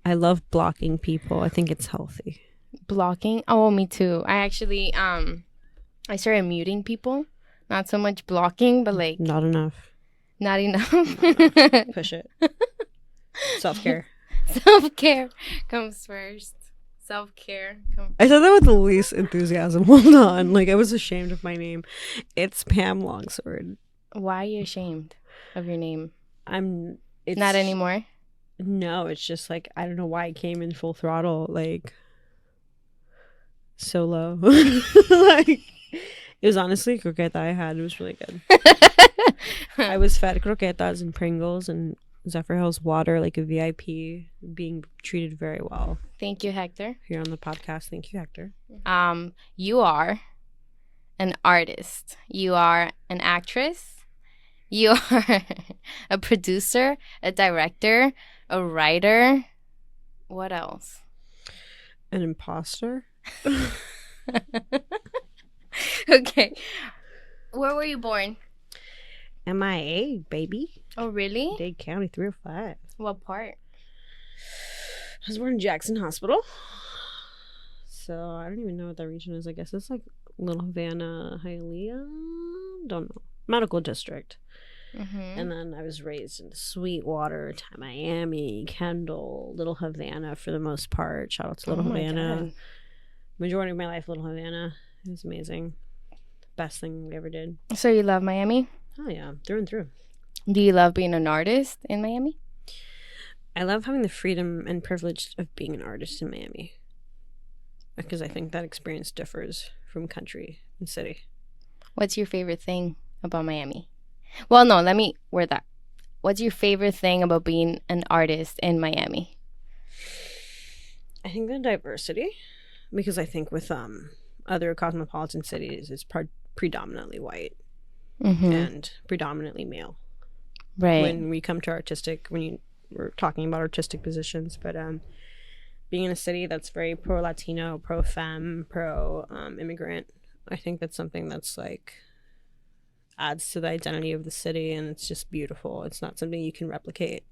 I love blocking people. I think it's healthy. Blocking? Oh, me too. I actually I started muting people. Not so much blocking, but like Not enough. not enough. Push it. Self-care. Self-care comes first. Self-care comes I said that with the least enthusiasm. Hold on. Like, I was ashamed of my name. It's Pam Longsword. Why are you ashamed of your name? It's Not anymore? No, it's just like, I don't know why I came in full throttle, like, so low. Like, it was honestly croqueta I had. It was really good. I was fed croquetas and Pringles and Zephyr Hills water like a VIP, being treated very well. Thank you, Hector. Here on the podcast. Thank you, Hector. You are an artist. You are an actress. You are a producer, a director, a writer. What else? An imposter? Okay. Where were you born? MIA, baby. Oh, really? Dade County 305. What part? I was born in Jackson Hospital. So I don't even know what that region is. I guess it's like Little Havana, Hialeah. Don't know. Medical district. Mm-hmm. And then I was raised in Sweetwater, Miami, Kendall, Little Havana for the most part. Shout out to Little Havana. God. Majority of my life, Little Havana. It was amazing. Best thing we ever did. So you love Miami? Oh yeah, through and through. Do you love being an artist in Miami? I love having the freedom and privilege of being an artist in Miami. Because I think that experience differs from country and city. What's your favorite thing about Miami? Well, no, let me word that. What's your favorite thing about being an artist in Miami? I think the diversity. Because I think with other cosmopolitan cities, it's predominantly white and predominantly male. Right. When we come to we're talking about artistic positions, but being in a city that's very pro-Latino, pro-femme, pro-immigrant, I think that's something that's like adds to the identity of the city, and it's just beautiful. It's not something you can replicate.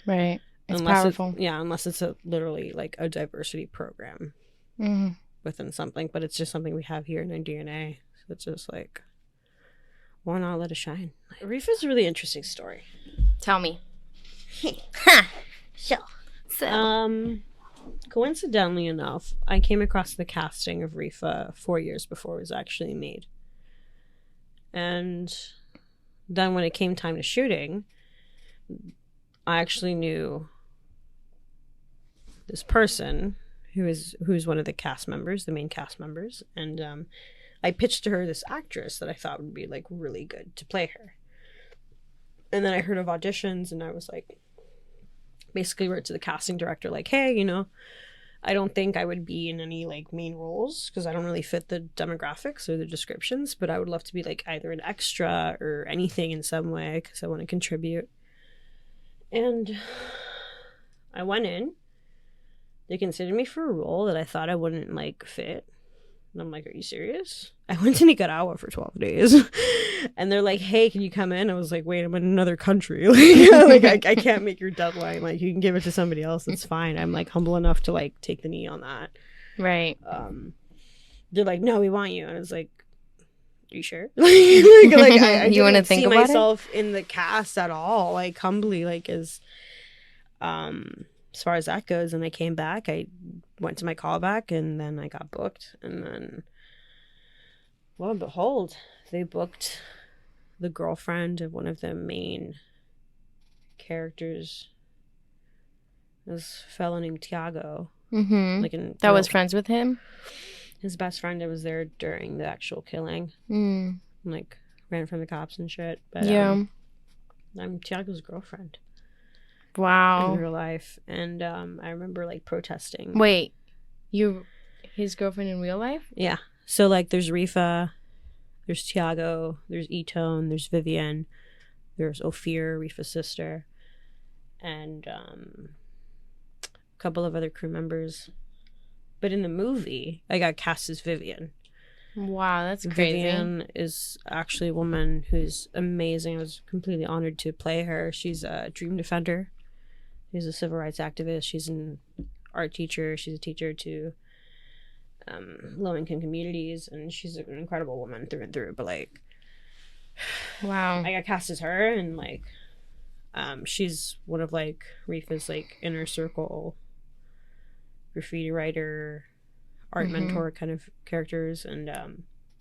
Right. It's unless powerful. Unless it's literally like a diversity program within something, but it's just something we have here in our DNA. So it's just like, why not let it shine? Reef is a really interesting story. Tell me. So, coincidentally enough, I came across the casting of Reefa 4 years before it was actually made. And then when it came time to shooting, I actually knew this person who's one of the cast members, the main cast members, and I pitched to her this actress that I thought would be like really good to play her. And then I heard of auditions, and I was like, basically wrote to the casting director like, hey, I don't think I would be in any like main roles because I don't really fit the demographics or the descriptions, but I would love to be like either an extra or anything in some way because I want to contribute. And I went in. They considered me for a role that I thought I wouldn't like fit. And I'm like, are you serious? I went to Nicaragua for 12 days. And they're like, hey, can you come in? I was like, wait, I'm in another country. I can't make your deadline. Like, you can give it to somebody else. It's fine. I'm like humble enough to like take the knee on that. Right. They're like, no, we want you. And I was like, are you sure? I you want to didn't think see about myself in the cast at all. Like, humbly, like as far as that goes. And I came back. I went to my callback, and then I got booked. And then, lo and behold, they booked the girlfriend of one of the main characters. This fellow named Tiago. Mm-hmm. That was friends with him? His best friend that was there during the actual killing. Like, ran from the cops and shit. But yeah. I'm Tiago's girlfriend. Wow. In real life. And I remember like protesting. Wait, you his girlfriend in real life? Yeah. So like there's Reefa, there's Tiago, there's Etone, there's Vivian, there's Ophir, Reefa's sister, and a couple of other crew members. But in the movie, I got cast as Vivian. Wow, that's crazy. Vivian is actually a woman who's amazing. I was completely honored to play her. She's a dream defender. She's a civil rights activist. She's in art teacher. She's a teacher to low-income communities, and she's an incredible woman through and through. But like, Wow. I got cast as her, and like, she's one of like Reefa's like inner circle graffiti writer, art mentor kind of characters, and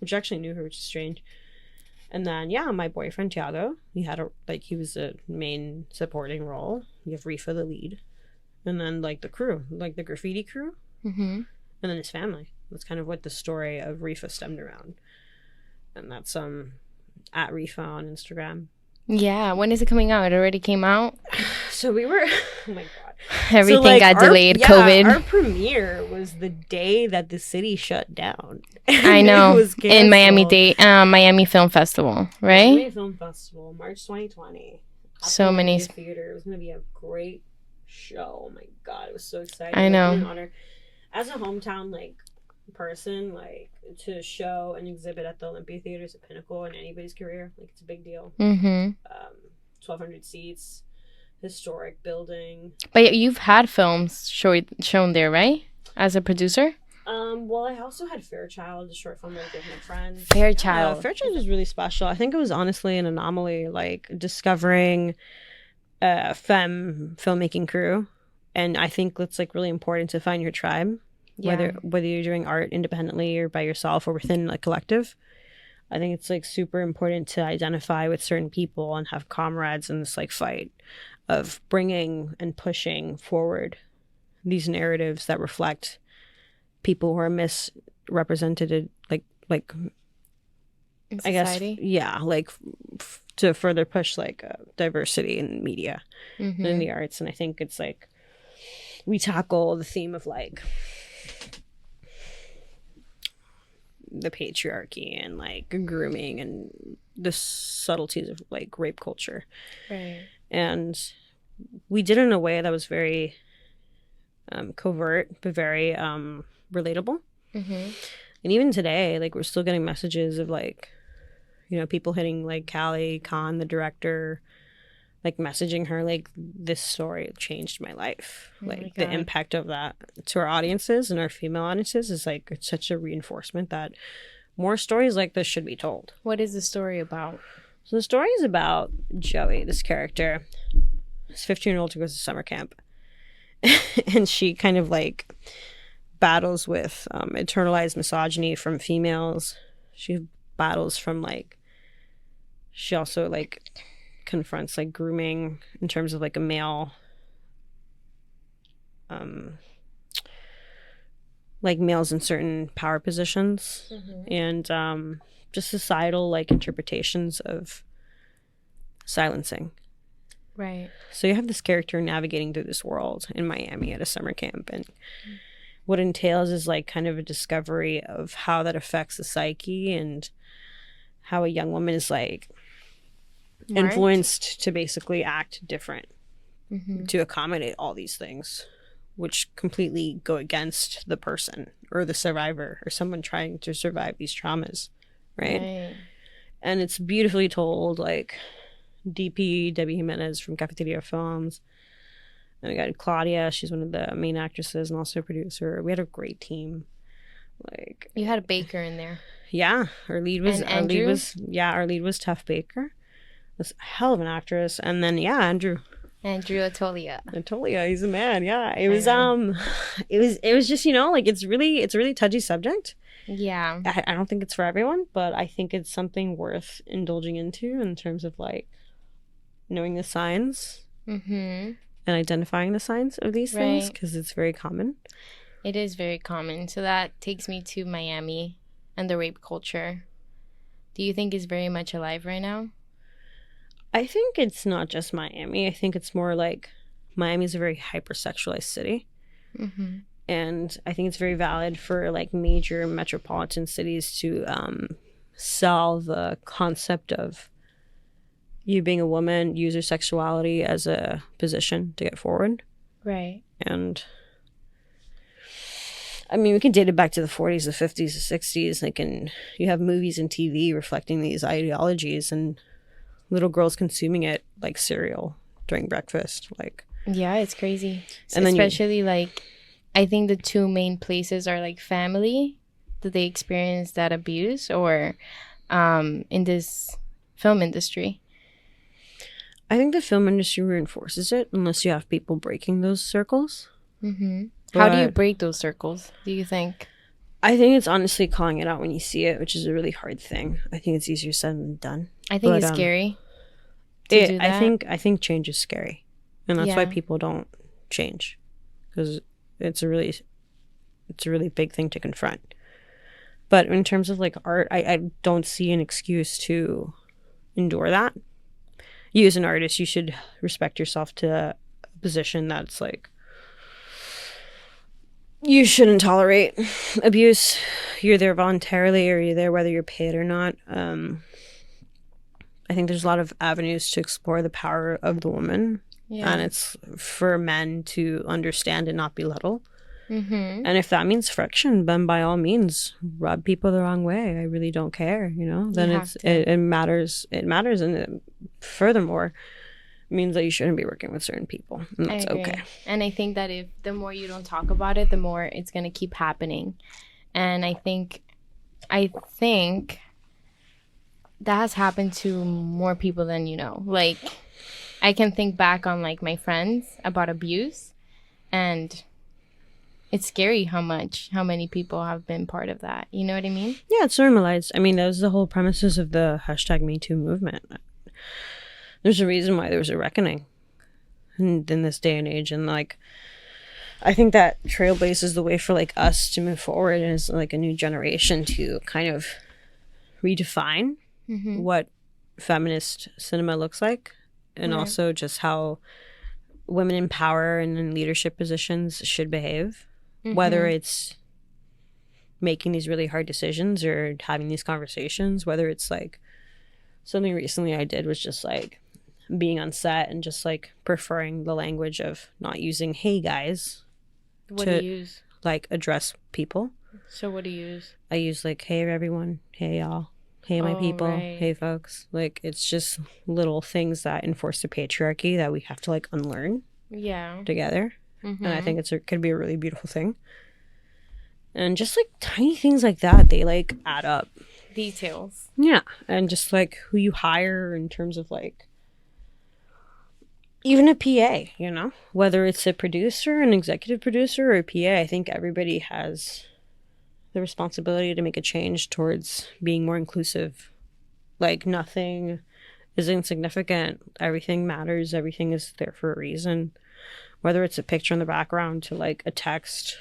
which actually knew her, which is strange. And then my boyfriend Tiago, he was a main supporting role. You have Reefa the lead, and then like the crew, like the graffiti crew, and then his family. That's kind of what the story of Reefa stemmed around, and that's at Reefa on Instagram. Yeah, when is it coming out? It already came out. So we were, oh my god, everything got delayed. COVID. Our premiere was the day that the city shut down. I know. In Miami Film Festival, right? Miami Film Festival, March 2020. So many theater. It was going to be a great show. Oh my god, it was so exciting. I know. An honor as a hometown like person, like to show and exhibit at the Olympia Theater is a pinnacle in anybody's career. Like it's a big deal. 1,200 seats, historic building. But you've had films shown there, right? As a producer. Well, I also had Fairchild, a short film that I did with my friend. Fairchild. Fairchild was really special. I think it was honestly an anomaly, like discovering a femme filmmaking crew, and I think it's like really important to find your tribe. Yeah. Whether you're doing art independently or by yourself or within a collective, I think it's like super important to identify with certain people and have comrades in this like fight of bringing and pushing forward these narratives that reflect people who are misrepresented, like in I guess, society? like to further push like diversity in media and in the arts. And I think it's like we tackle the theme of like the patriarchy and like grooming and the subtleties of like rape culture, right? And we did it in a way that was very covert but very relatable. And even today, like we're still getting messages of like, you know, people hitting like Callie Khan, the director, like messaging her like, this story changed my life. Like the impact of that to our audiences and our female audiences is like, it's such a reinforcement that more stories like this should be told. What is the story about? So the story is about Joey, this character. This 15-year-old who goes to summer camp. And she kind of like battles with internalized misogyny from females. She battles from like, she also like confronts like grooming in terms of like a male like males in certain power positions, and just societal like interpretations of silencing. Right. So you have this character navigating through this world in Miami at a summer camp, and what it entails is like kind of a discovery of how that affects the psyche and how a young woman is like influenced to basically act different to accommodate all these things, which completely go against the person or the survivor or someone trying to survive these traumas, right? And it's beautifully told, like DP Debbie Jimenez from Cafeteria Films, and we got Claudia, she's one of the main actresses and also a producer. We had a great team. Like, you had a Baker in there. Yeah, our lead was Tef Baker. Was a hell of an actress. And then Andrew Atolia, he's a man. It was just, you know, like it's a really touchy subject. I don't think it's for everyone, but I think it's something worth indulging into in terms of like knowing the signs and identifying the signs of these things, because it's very common. It is very common. So that takes me to Miami and the rape culture. Do you think it's very much alive right now? I think it's not just Miami. I think it's more like Miami's a very hypersexualized city. And I think it's very valid for like major metropolitan cities to sell the concept of you being a woman, use your sexuality as a position to get forward. Right. And I mean, we can date it back to the 40s, the 50s, the 60s. Like, and you have movies and TV reflecting these ideologies, and little girls consuming it like cereal during breakfast. Like, yeah, it's crazy. And especially like I think the two main places are like family that they experience that abuse, or in this film industry. I think the film industry reinforces it unless you have people breaking those circles. How do you break those circles, do you think? I think it's honestly calling it out when you see it, which is a really hard thing. I think it's easier said than done. I think it's scary to do that. I think change is scary, and that's why people don't change, because it's a really big thing to confront. But in terms of like art, I don't see an excuse to endure that. You as an artist, you should respect yourself to a position that's like, you shouldn't tolerate abuse. You're there voluntarily, or you're there whether you're paid or not. I think there's a lot of avenues to explore the power of the woman, and it's for men to understand and not belittle. And if that means friction, then by all means, rub people the wrong way. I really don't care, Then it matters. It matters, and it, furthermore, means that you shouldn't be working with certain people, and that's okay. And I think that if the more you don't talk about it, the more it's gonna keep happening. And I think that has happened to more people than you know. Like, I can think back on like my friends about abuse, and it's scary how many people have been part of that. You know what I mean? Yeah, it's normalized. I mean, that was the whole premises of the #MeToo movement. There's a reason why there was a reckoning in this day and age. And like, I think that trailblazes the way for like us to move forward as like a new generation to kind of redefine what feminist cinema looks like, and also just how women in power and in leadership positions should behave, whether it's making these really hard decisions or having these conversations, whether it's like something recently I did was just like being on set and just like preferring the language of not using "hey guys" do you use? Like address people. So what do you use? I use like "hey everyone," "hey y'all," "hey my people," right. "hey folks." Like, it's just little things that enforce the patriarchy that we have to like unlearn together. And I think it could be a really beautiful thing. And just like tiny things like that, they like add up. Details. Yeah. And just like who you hire in terms of like even a PA, whether it's a producer, an executive producer, or a PA. I think everybody has the responsibility to make a change towards being more inclusive. Like, nothing is insignificant. Everything matters. Everything is there for a reason. Whether it's a picture in the background to like a text,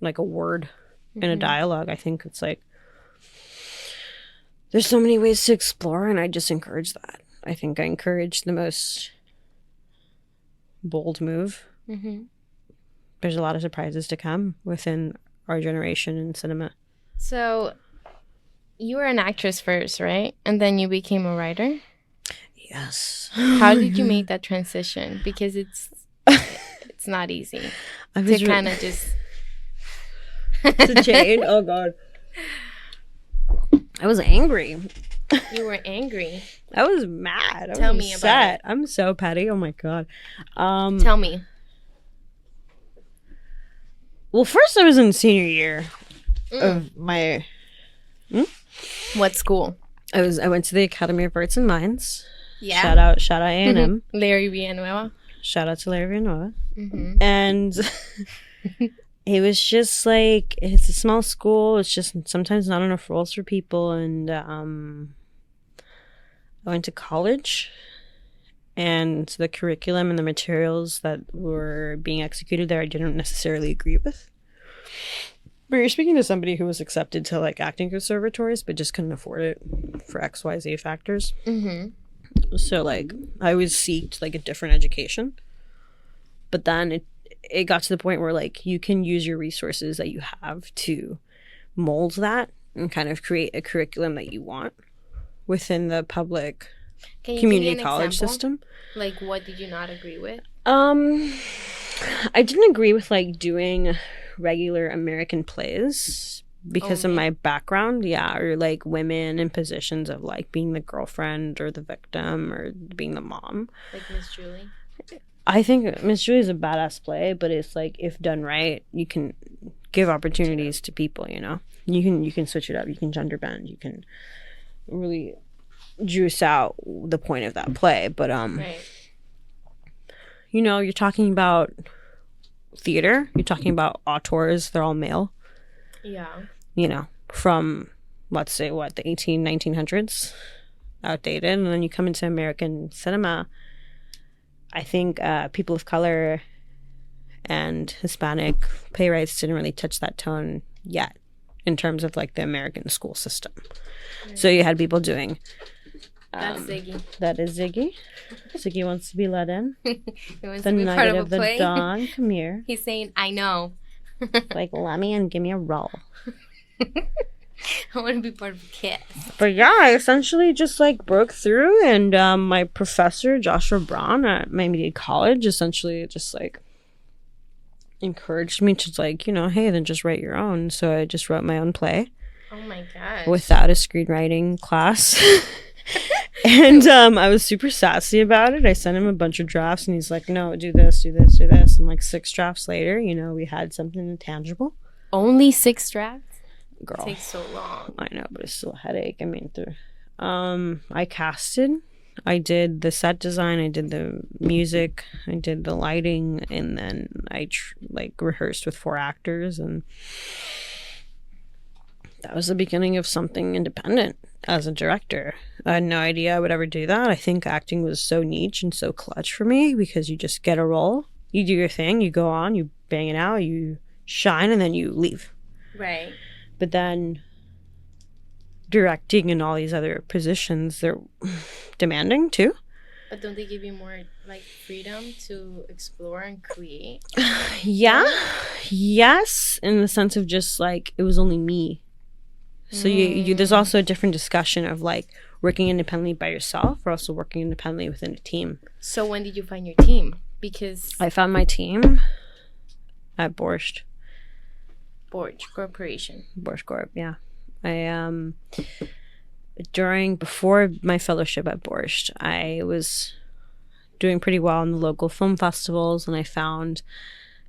like a word in a dialogue, I think it's like there's so many ways to explore, and I just encourage that. I think I encourage the most bold move. There's a lot of surprises to come within our generation in cinema. So you were an actress first, right? And then you became a writer? Yes. How did you make that transition? Because it's not easy to kind of just to change. Oh god, I was angry. You were angry. I was mad. I Tell was me upset. about it. I'm so petty. Oh my god. Tell me. Well, first I was in senior year of my. What school? I went to the Academy of Arts and Minds. Yeah. Shout out A&M. Larry Villanueva. Shout out to Larry Villanueva. And it was just like, it's a small school. It's just sometimes not enough roles for people. And I went to college, and the curriculum and the materials that were being executed there I didn't necessarily agree with. But you're speaking to somebody who was accepted to like acting conservatories but just couldn't afford it for XYZ factors. So like I always seeked like a different education. But then it got to the point where like you can use your resources that you have to mold that and kind of create a curriculum that you want within the public community college system. Like, what did you not agree with? I didn't agree with like doing regular American plays because of my background, or like women in positions of like being the girlfriend or the victim or being the mom, like Miss Julie. I think Miss Julie's a badass play, but it's like if done right, you can give opportunities to people. You know, you can switch it up. You can gender bend. You can really juice out the point of that play. But Right. you know, you're talking about theater. You're talking about auteurs. They're all male. Yeah. You know, from let's say what the 1900s, outdated, and then you come into American cinema. I think people of color and Hispanic playwrights didn't really touch that tone yet in terms of like the American school system. So you had people doing. That's Ziggy. That is Ziggy. Ziggy wants to be let in. He wants The to be part Night of of a the play. Dawn. Come here. He's saying, I know. Like, let me in. Give me a roll. I want to be part of a kiss. But yeah, I essentially just like broke through, and my professor Joshua Braun at Miami Dade College essentially just like encouraged me to like, you know, hey, then just write your own. So I just wrote my own play Oh my gosh. without a screenwriting class. And I was super sassy about it. I sent him a bunch of drafts, and he's like, no, do this, do this, do this. And like 6 drafts later, you know, we had something tangible. Only 6 drafts? Girl, It takes so long. I know, but it's still a headache. I mean, I casted, I did the set design, I did the music, I did the lighting, and then I like rehearsed with 4 actors, and that was the beginning of something independent as a director. I had no idea I would ever do that. I think acting was so niche and so clutch for me because you just get a role, you do your thing, you go on, you bang it out, you shine, and then you leave. Right. But then directing and all these other positions, they're demanding too. But don't they give you more like freedom to explore and create? Yeah. Yes, in the sense of just like it was only me. So you there's also a different discussion of like working independently by yourself or also working independently within a team. So when did you find your team? Because I found my team at Borscht Corporation. Borscht Corp, yeah. I before my fellowship at Borscht, I was doing pretty well in the local film festivals, and I found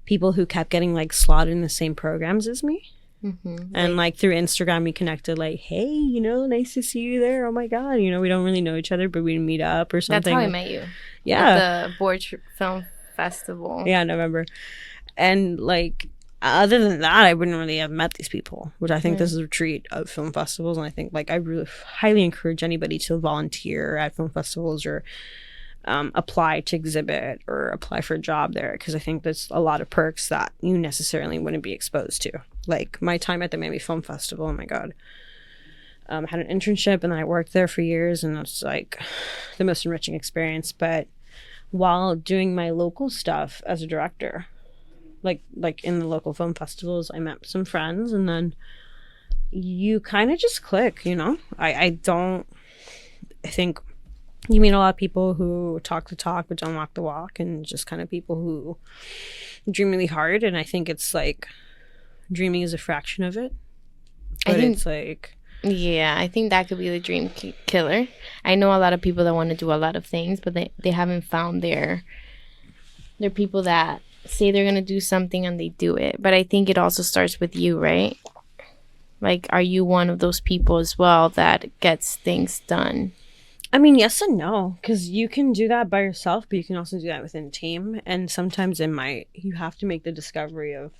people who kept getting like slotted in the same programs as me. Mm-hmm. And like through Instagram we connected, like, hey, you know, nice to see you there. Oh my god, you know, we don't really know each other, but we meet up or something. That's how I met you. Yeah. At the Board Film Festival. Yeah, November. And like other than that, I wouldn't really have met these people, which I think this is a treat of film festivals. And I think like I really highly encourage anybody to volunteer at film festivals or apply to exhibit or apply for a job there, because I think there's a lot of perks that you necessarily wouldn't be exposed to. Like my time at the Miami Film Festival, oh my god. I had an internship and then I worked there for years, and it's like the most enriching experience. But while doing my local stuff as a director, like in the local film festivals, I met some friends, and then you kind of just click, you know. I think you meet a lot of people who talk the talk but don't walk the walk, and just kind of people who dream really hard. And I think it's like dreaming is a fraction of it, but it's like, yeah, I think that could be the dream killer. I know a lot of people that want to do a lot of things, but they haven't found their people that say they're gonna do something and they do it. But I think it also starts with you, right? Like, are you one of those people as well that gets things done? I mean, yes and no, because you can do that by yourself, but you can also do that within a team. And sometimes you have to make the discovery of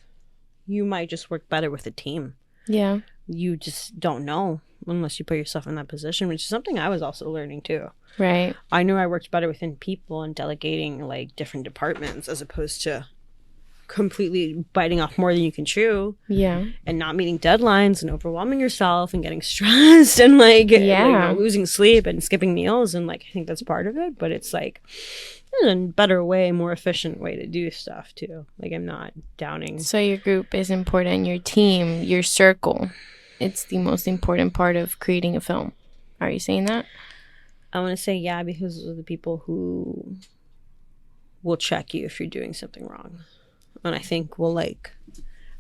you might just work better with a team. Yeah. You just don't know unless you put yourself in that position, which is something I was also learning too. Right. I knew I worked better within people and delegating like different departments as opposed to completely biting off more than you can chew. Yeah. And not meeting deadlines and overwhelming yourself and getting stressed and like, losing sleep and skipping meals. And like, I think that's part of it, but it's like there's a better way, more efficient way to do stuff too. Like, I'm not downing. So your group is important, your team, your circle. It's the most important part of creating a film. Are you saying that? I want to say yeah, because those are the people who will check you if you're doing something wrong. And I think will like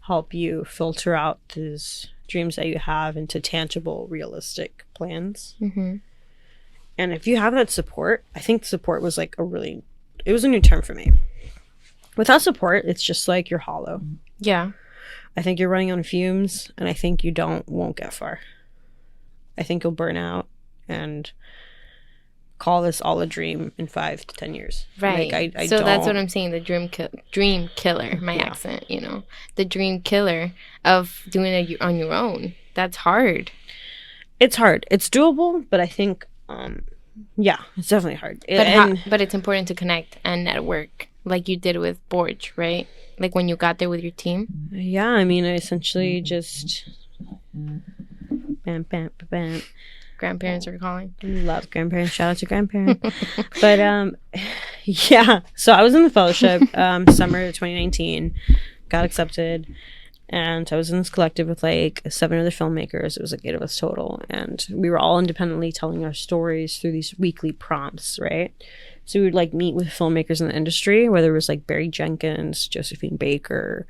help you filter out these dreams that you have into tangible, realistic plans. Mm-hmm. And if you have that support, I think support was like a really was a new term for me. Without support, it's just like you're hollow. Yeah. I think you're running on fumes, and I think you won't get far. I think you'll burn out and call this all a dream in 5 to 10 years. Right. Like, I so don't... that's what I'm saying. The dream killer. My accent. You know, the dream killer of doing it on your own. That's hard. It's hard. It's doable, but I think, it's definitely hard. But it's important to connect and network, like you did with Borge, right? Like when you got there with your team. Yeah, I mean, I essentially just bam, bam, bam. Grandparents are calling. Love grandparents. Shout out to grandparents. But yeah. So I was in the fellowship summer 2019. Got accepted. And I was in this collective with like 7 other filmmakers. It was like 8 of us total. And we were all independently telling our stories through these weekly prompts, right? So we would like meet with filmmakers in the industry, whether it was like Barry Jenkins, Josephine Baker,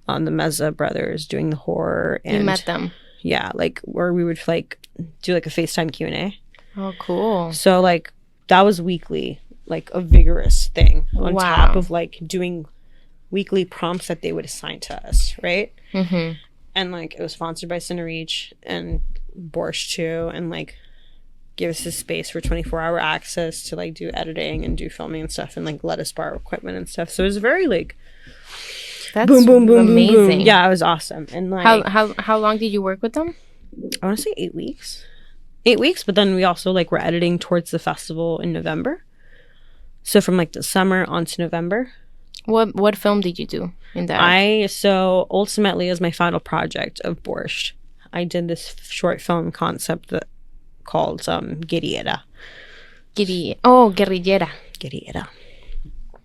the Meza brothers doing the horror. And you met them. Yeah, like where we would like do like a FaceTime Q&A. Oh, cool. So like that was weekly, like a vigorous thing on top of like doing weekly prompts that they would assign to us, right? Mm-hmm. And like it was sponsored by Cinereach and Borscht too, and like give us this space for 24-hour access to like do editing and do filming and stuff, and like let us borrow equipment and stuff. So it was very like that's boom, boom, boom, amazing. Boom, boom. Yeah, it was awesome. And like how long did you work with them? I want to say 8 weeks. 8 weeks, but then we also like were editing towards the festival in November. So from like the summer on to November. What film did you do in that? So ultimately as my final project of Borscht, I did this short film concept called Guerrillera. Guerrillera. Guerrillera.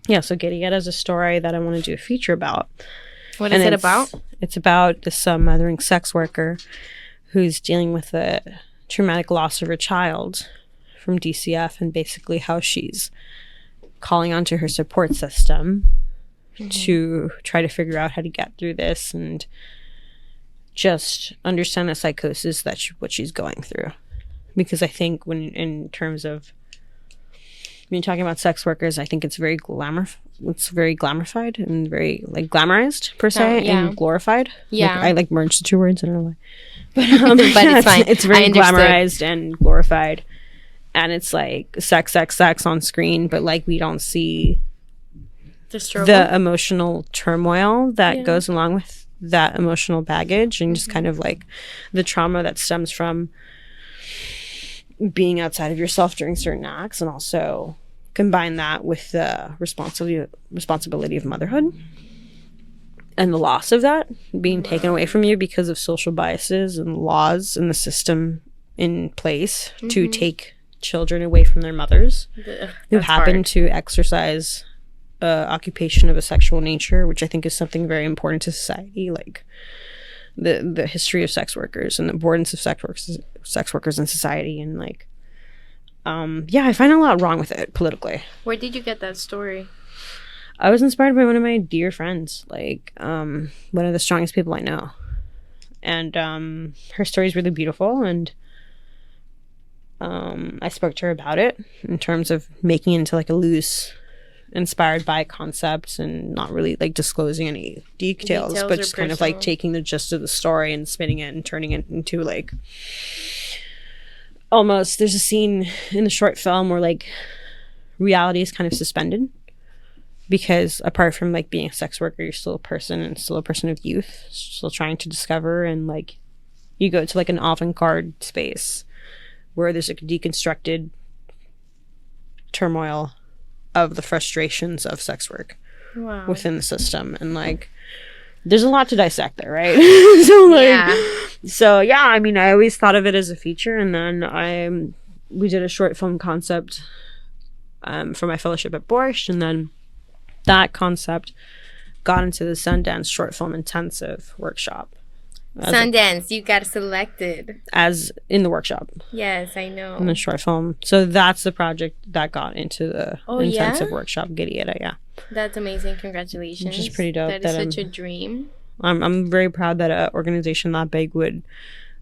Yeah, so Guerrillera is a story that I want to do a feature about. What is it about? It's about this mothering sex worker who's dealing with the traumatic loss of her child from DCF, and basically how she's calling onto her support system to try to figure out how to get through this and just understand the psychosis what she's going through. Because I think when in terms of when you're talking about sex workers, I think it's very glorified and very like glamorized per se and glorified. Yeah, like, I like merged the 2 words. I don't know why, but but it's fine. It's very glamorized and glorified, and it's like sex on screen, but like we don't see the emotional turmoil that goes along with that emotional baggage, and just kind of like the trauma that stems from being outside of yourself during certain acts, and also combine that with the responsibility of motherhood and the loss of that being taken away from you because of social biases and laws and the system in place to take children away from their mothers who happen to exercise occupation of a sexual nature, which I think is something very important to society, like the history of sex workers and the importance of sex workers in society. And like I find a lot wrong with it politically. Where did you get that story? I was inspired by one of my dear friends, like one of the strongest people I know, and her story is really beautiful, and I spoke to her about it in terms of making it into like a loose, inspired by concepts and not really like disclosing any details but just kind of like taking the gist of the story and spinning it and turning it into like almost, there's a scene in the short film where like reality is kind of suspended, because apart from like being a sex worker, you're still a person, and still a person of youth, still trying to discover, and like you go to like an avant-garde space where there's like a deconstructed turmoil of the frustrations of sex work within the system, and like there's a lot to dissect there, right? So I mean, I always thought of it as a feature, and then we did a short film concept for my fellowship at Borscht, and then that concept got into the Sundance short film intensive workshop. Sundance, you got selected. As in the workshop. Yes, I know. In the short film. So that's the project that got into the intensive workshop, Guerrillera, yeah. That's amazing. Congratulations. Which is pretty dope. That is such a dream. I'm very proud that an organization that big would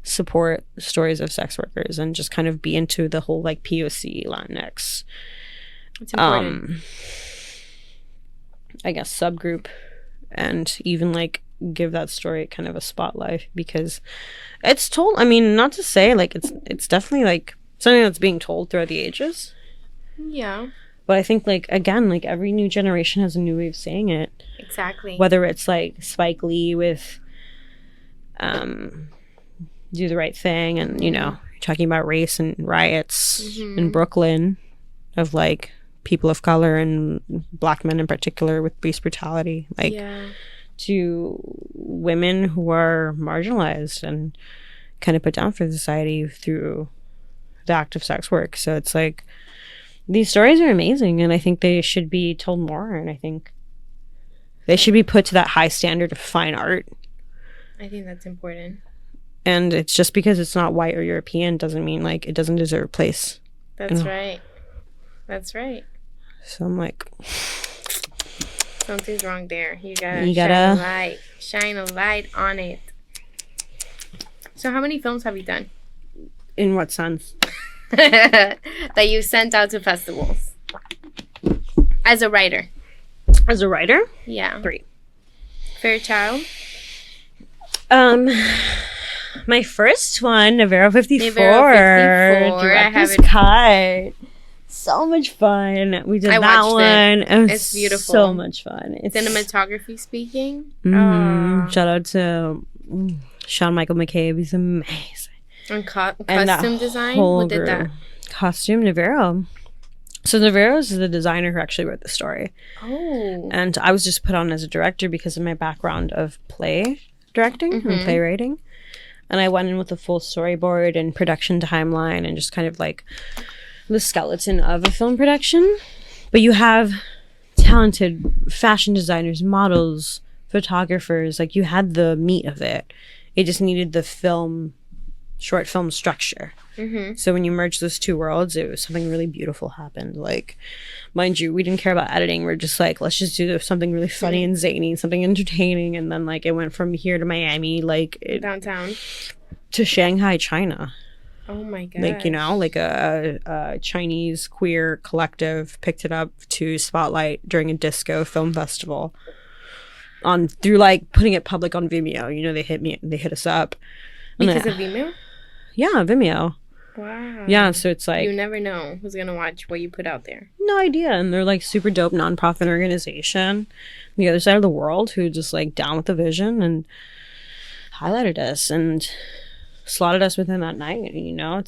support stories of sex workers and just kind of be into the whole like POC Latinx. It's important. I guess, subgroup, and even like give that story kind of a spotlight, because it's told, I mean, not to say like it's definitely like something that's being told throughout the ages. Yeah. But I think, like, again, like, every new generation has a new way of saying it. Exactly. Whether it's, like, Spike Lee with Do the Right Thing, and, you know, talking about race and riots in Brooklyn of, like, people of color and black men in particular with police brutality. Like, to women who are marginalized and kind of put down for society through the act of sex work. So it's, like, these stories are amazing, and I think they should be told more, and I think they should be put to that high standard of fine art. I think that's important. And it's just because it's not white or European doesn't mean, like, it doesn't deserve a place. That's right. That's right. So I'm like, something's wrong there. You gotta shine a light on it. So how many films have you done? In what sense? That you sent out to festivals as a writer? As a writer? Yeah. 3. Fairchild? My first one, Navarro 54. Director's Cut. So much fun. We did that one. It's beautiful. So much fun. It's cinematography speaking. Shout out to Sean Michael McCabe. He's amazing. And costume design? Who did that? Costume, Navarro. So Navarro is the designer who actually wrote the story. Oh. And I was just put on as a director because of my background of play directing and playwriting. And I went in with a full storyboard and production timeline and just kind of like the skeleton of a film production. But you have talented fashion designers, models, photographers. Like, you had the meat of it. It just needed the short film structure. So when you merge those two worlds, it was something really beautiful happened. Like, mind you, we didn't care about editing. We're just like, let's just do something really funny and zany, something entertaining. And then, like, it went from here to Miami, like downtown to Shanghai, China. Oh my god! Like, you know, like a Chinese queer collective picked it up to spotlight during a disco film festival through like putting it public on Vimeo. You know, they hit us up because of Vimeo. Yeah, Vimeo. Wow. Yeah, so it's like, you never know who's gonna watch what you put out there. No idea. And they're like super dope nonprofit organization on the other side of the world who just like down with the vision and highlighted us and slotted us within that night. You know,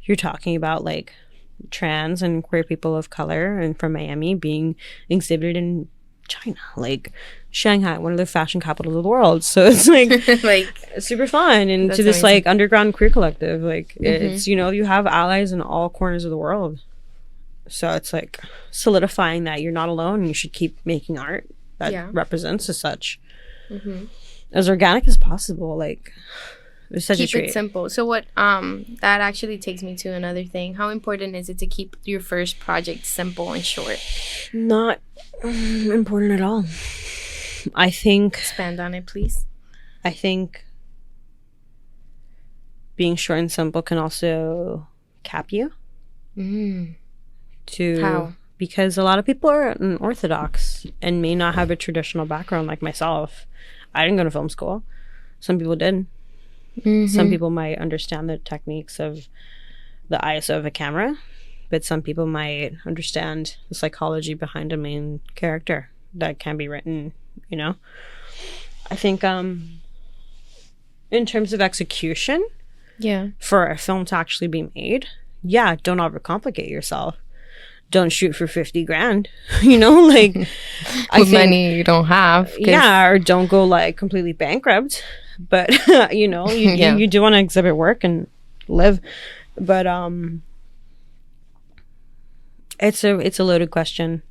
you're talking about like trans and queer people of color and from Miami being exhibited in China, like Shanghai, one of the fashion capitals of the world. So it's like like super fun. And to this amazing, like underground queer collective, like it's, you know, you have allies in all corners of the world. So it's like solidifying that you're not alone and you should keep making art that represents as such, as organic as possible. Like, it's such a treat. Keep it simple. So what that actually takes me to another thing. How important is it to keep your first project simple and short? Not important at all. I think, expand on it, please. I think being short and simple can also cap you. How? Because a lot of people are unorthodox and may not have a traditional background like myself. I didn't go to film school. Some people did. Some people might understand the techniques of the ISO of a camera, but some people might understand the psychology behind a main character that can be written, you know? I think in terms of execution, for a film to actually be made, don't overcomplicate yourself. Don't shoot for 50 grand, you know, like I think, money you don't have. Or don't go like completely bankrupt. But you know, you do want to exhibit work and live. But it's a loaded question,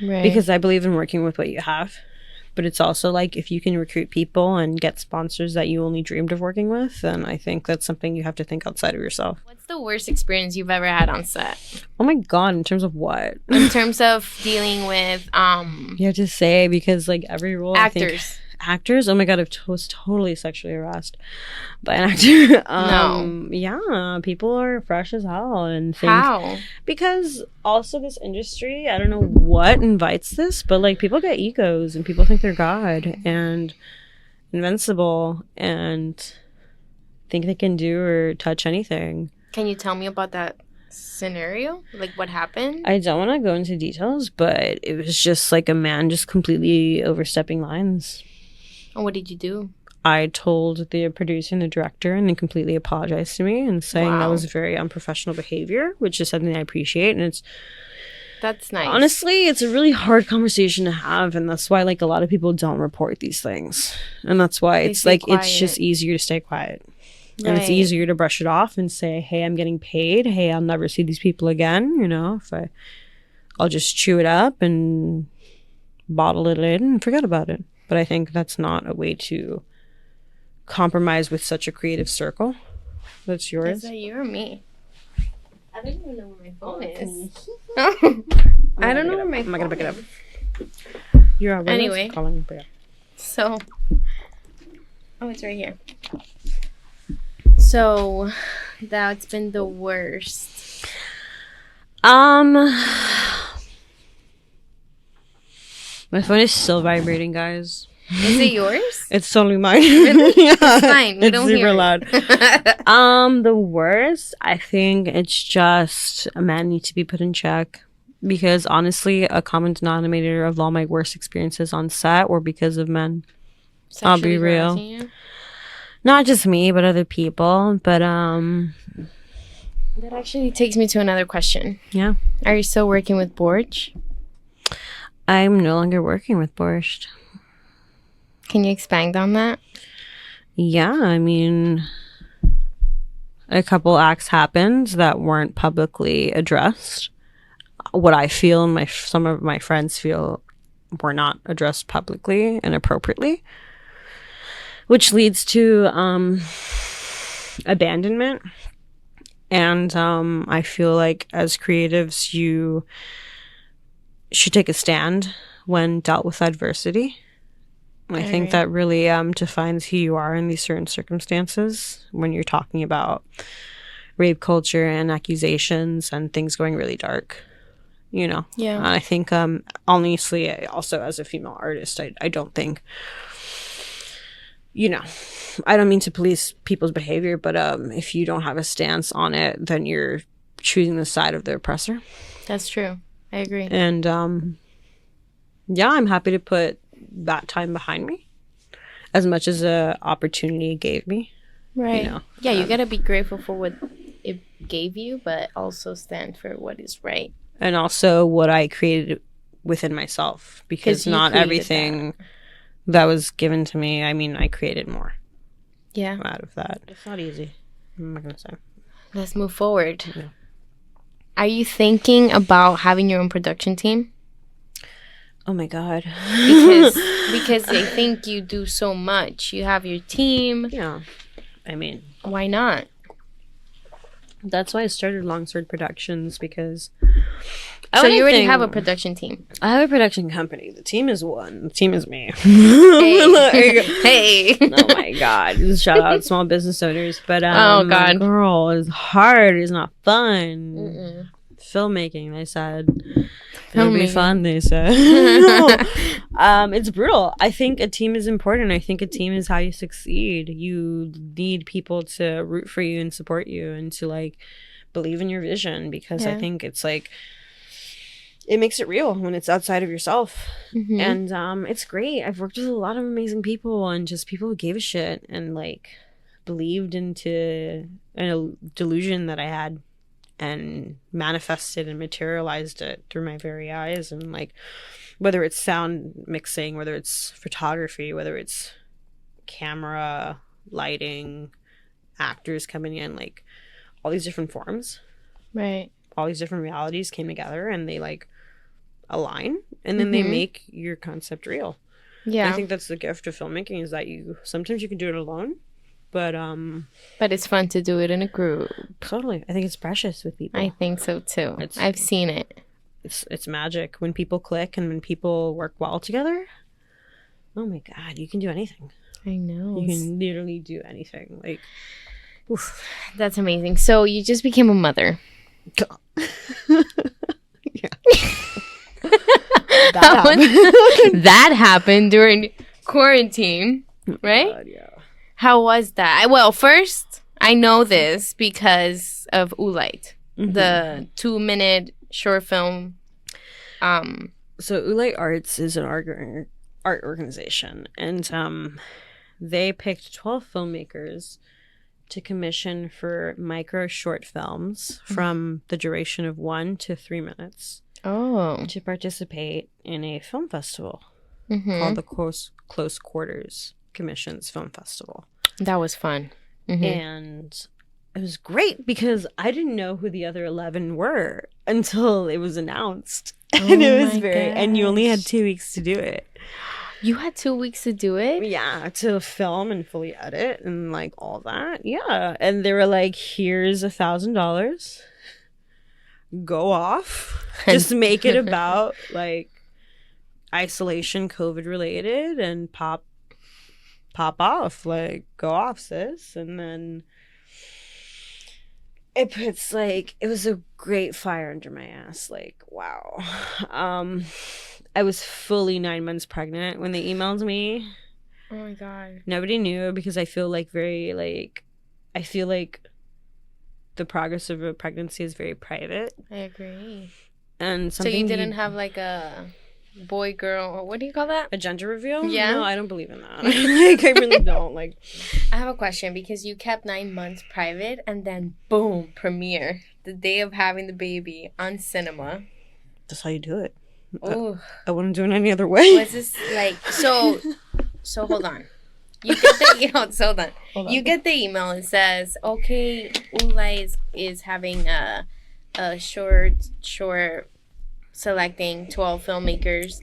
right? Because I believe in working with what you have. But it's also like, if you can recruit people and get sponsors that you only dreamed of working with, then I think that's something you have to think outside of yourself. What's the worst experience you've ever had on set? Oh my god, in terms of what? In terms of dealing with you have to say, because like every role, actors. Actors, oh my god, was totally sexually harassed by an actor. No. Yeah, people are fresh as hell and think How? because also this industry, I don't know what invites this, but like people get egos and people think they're God and invincible and think they can do or touch anything. Can you tell me about that scenario? Like, what happened? I don't want to go into details, but it was just like a man just completely overstepping lines. And what did you do? I told the producer and the director, and they completely apologized to me and saying that was very unprofessional behavior, which is something I appreciate. And that's nice. Honestly, it's a really hard conversation to have, and that's why like a lot of people don't report these things, and that's why it's like it's just easier to stay quiet. And it's easier to brush it off and say, hey, I'm getting paid. Hey, I'll never see these people again. You know, I'll just chew it up and bottle it in and forget about it. But I think that's not a way to compromise with such a creative circle. That's yours. Is that you or me? I don't even know where my phone is. I don't know where my phone is. I'm not going to pick it up. You're anyway. Calling, so, it's right here. So, that's been the worst. My phone is still vibrating, guys. Is it yours? It's totally mine. Really? Yeah. It's fine. It's super loud. The worst, I think it's just men need to be put in check. Because honestly, a common denominator of all my worst experiences on set were because of men. I'll be real. Not just me, but other people. But that actually takes me to another question. Yeah. Are you still working with Borscht? I'm no longer working with Borscht. Can you expand on that? Yeah, I mean, a couple acts happened that weren't publicly addressed. What I feel and some of my friends feel were not addressed publicly and appropriately, which leads to abandonment. And I feel like as creatives, you should take a stand when dealt with adversity. I think that really defines who you are in these certain circumstances when you're talking about rape culture and accusations and things going really dark, you know? Yeah. And I think, honestly, also as a female artist, I don't think, you know, I don't mean to police people's behavior, but if you don't have a stance on it, then you're choosing the side of the oppressor. That's true. I agree. And, yeah, I'm happy to put that time behind me as much as the opportunity gave me. Right. You know, yeah, you gotta be grateful for what it gave you, but also stand for what is right. And also what I created within myself, because not everything that was given to me, I mean, I created more. Yeah. Out of that. It's not easy. I'm not gonna say. Let's move forward. Yeah. Are you thinking about having your own production team? Oh my god. because they think you do so much. You have your team. Yeah. I mean, why not? That's why I started Longsword Productions, because so you already have a production team. I have a production company. The team is one. The team is me. Hey. Hey. Oh my god. Shout out small business owners. But oh god, girl, it's hard. It's not fun. Mm-mm. Filmmaking, they said. It'll be fun, they said. It's brutal. I think a team is important. I think a team is how you succeed. You need people to root for you and support you and to like believe in your vision, because I think it's like it makes it real when it's outside of yourself. Mm-hmm. And it's great. I've worked with a lot of amazing people and just people who gave a shit and like believed into a delusion that I had and manifested and materialized it through my very eyes. And like, whether it's sound mixing, whether it's photography, whether it's camera, lighting, actors coming in, like all these different forms, right? All these different realities came together and they like align, and then they make your concept real. Yeah. I think that's the gift of filmmaking, is that sometimes you can do it alone, but it's fun to do it in a group. Totally. I think it's precious with people. I think so too. I've seen it. It's magic when people click and when people work well together. oh my God, you can do anything. I know. You can literally do anything. Like, oof. That's amazing. So you just became a mother. Yeah. That happened during quarantine, right? God, yeah. How was that? Well, first, I know this because of Oolite, the 2-minute short film. So Oolite Arts is an art organization, and they picked 12 filmmakers to commission for micro short films from the duration of 1 to 3 minutes. Oh. To participate in a film festival called the Close Quarters Commissions Film Festival. That was fun. And it was great because I didn't know who the other 11 were until it was announced. And it was and you only had 2 weeks to do it. You had 2 weeks to do it? Yeah, to film and fully edit and like all that. Yeah. And they were like, here's $1,000. Go off. Just make it about like isolation, COVID related, and pop off. Like, go off, sis. And then it puts like, it was a great fire under my ass. Like, wow. I was fully 9 months pregnant when they emailed me. Oh my God. Nobody knew because I feel like I feel like the progress of a pregnancy is very private. I agree. And so you didn't have like a boy, girl, or what do you call that? A gender reveal? Yeah. No, I don't believe in that. Like, I really don't. Like, I have a question because you kept 9 months private and then boom, premiere the day of having the baby on cinema. That's how you do it. Oh, I wouldn't do it any other way. Was this like so hold on. You get the You get the email and says, okay, Ula is having a short selecting 12 filmmakers.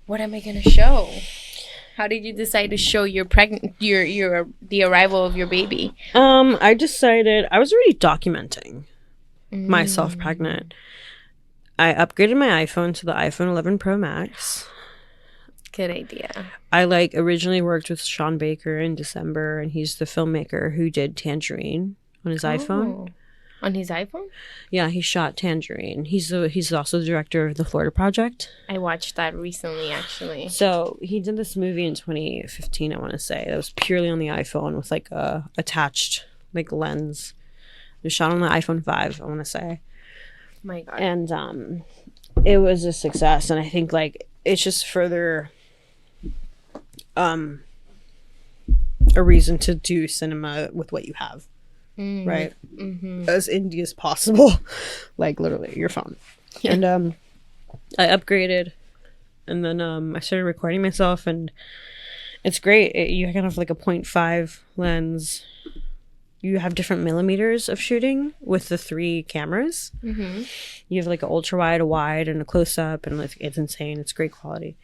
What am I gonna show? How did you decide to show your the arrival of your baby? I decided I was already documenting myself pregnant. I upgraded my iPhone to the iPhone 11 Pro Max. Good idea. I originally worked with Sean Baker in December, and he's the filmmaker who did Tangerine on his iPhone. On his iPhone? Yeah, he shot Tangerine. He's also the director of the Florida Project. I watched that recently, actually. So he did this movie in 2015, I want to say. That was purely on the iPhone with like a attached like lens. It was shot on the iPhone 5, I want to say. My God. And it was a success, and I think like it's just further a reason to do cinema with what you have. Right? As indie as possible. Like literally your phone. Yeah. And I upgraded, and then I started recording myself, and it's great. You can have like a 0.5 lens. You have different millimeters of shooting with the 3 cameras. You have like an ultra wide, a wide, and a close up, and it's insane. It's great quality.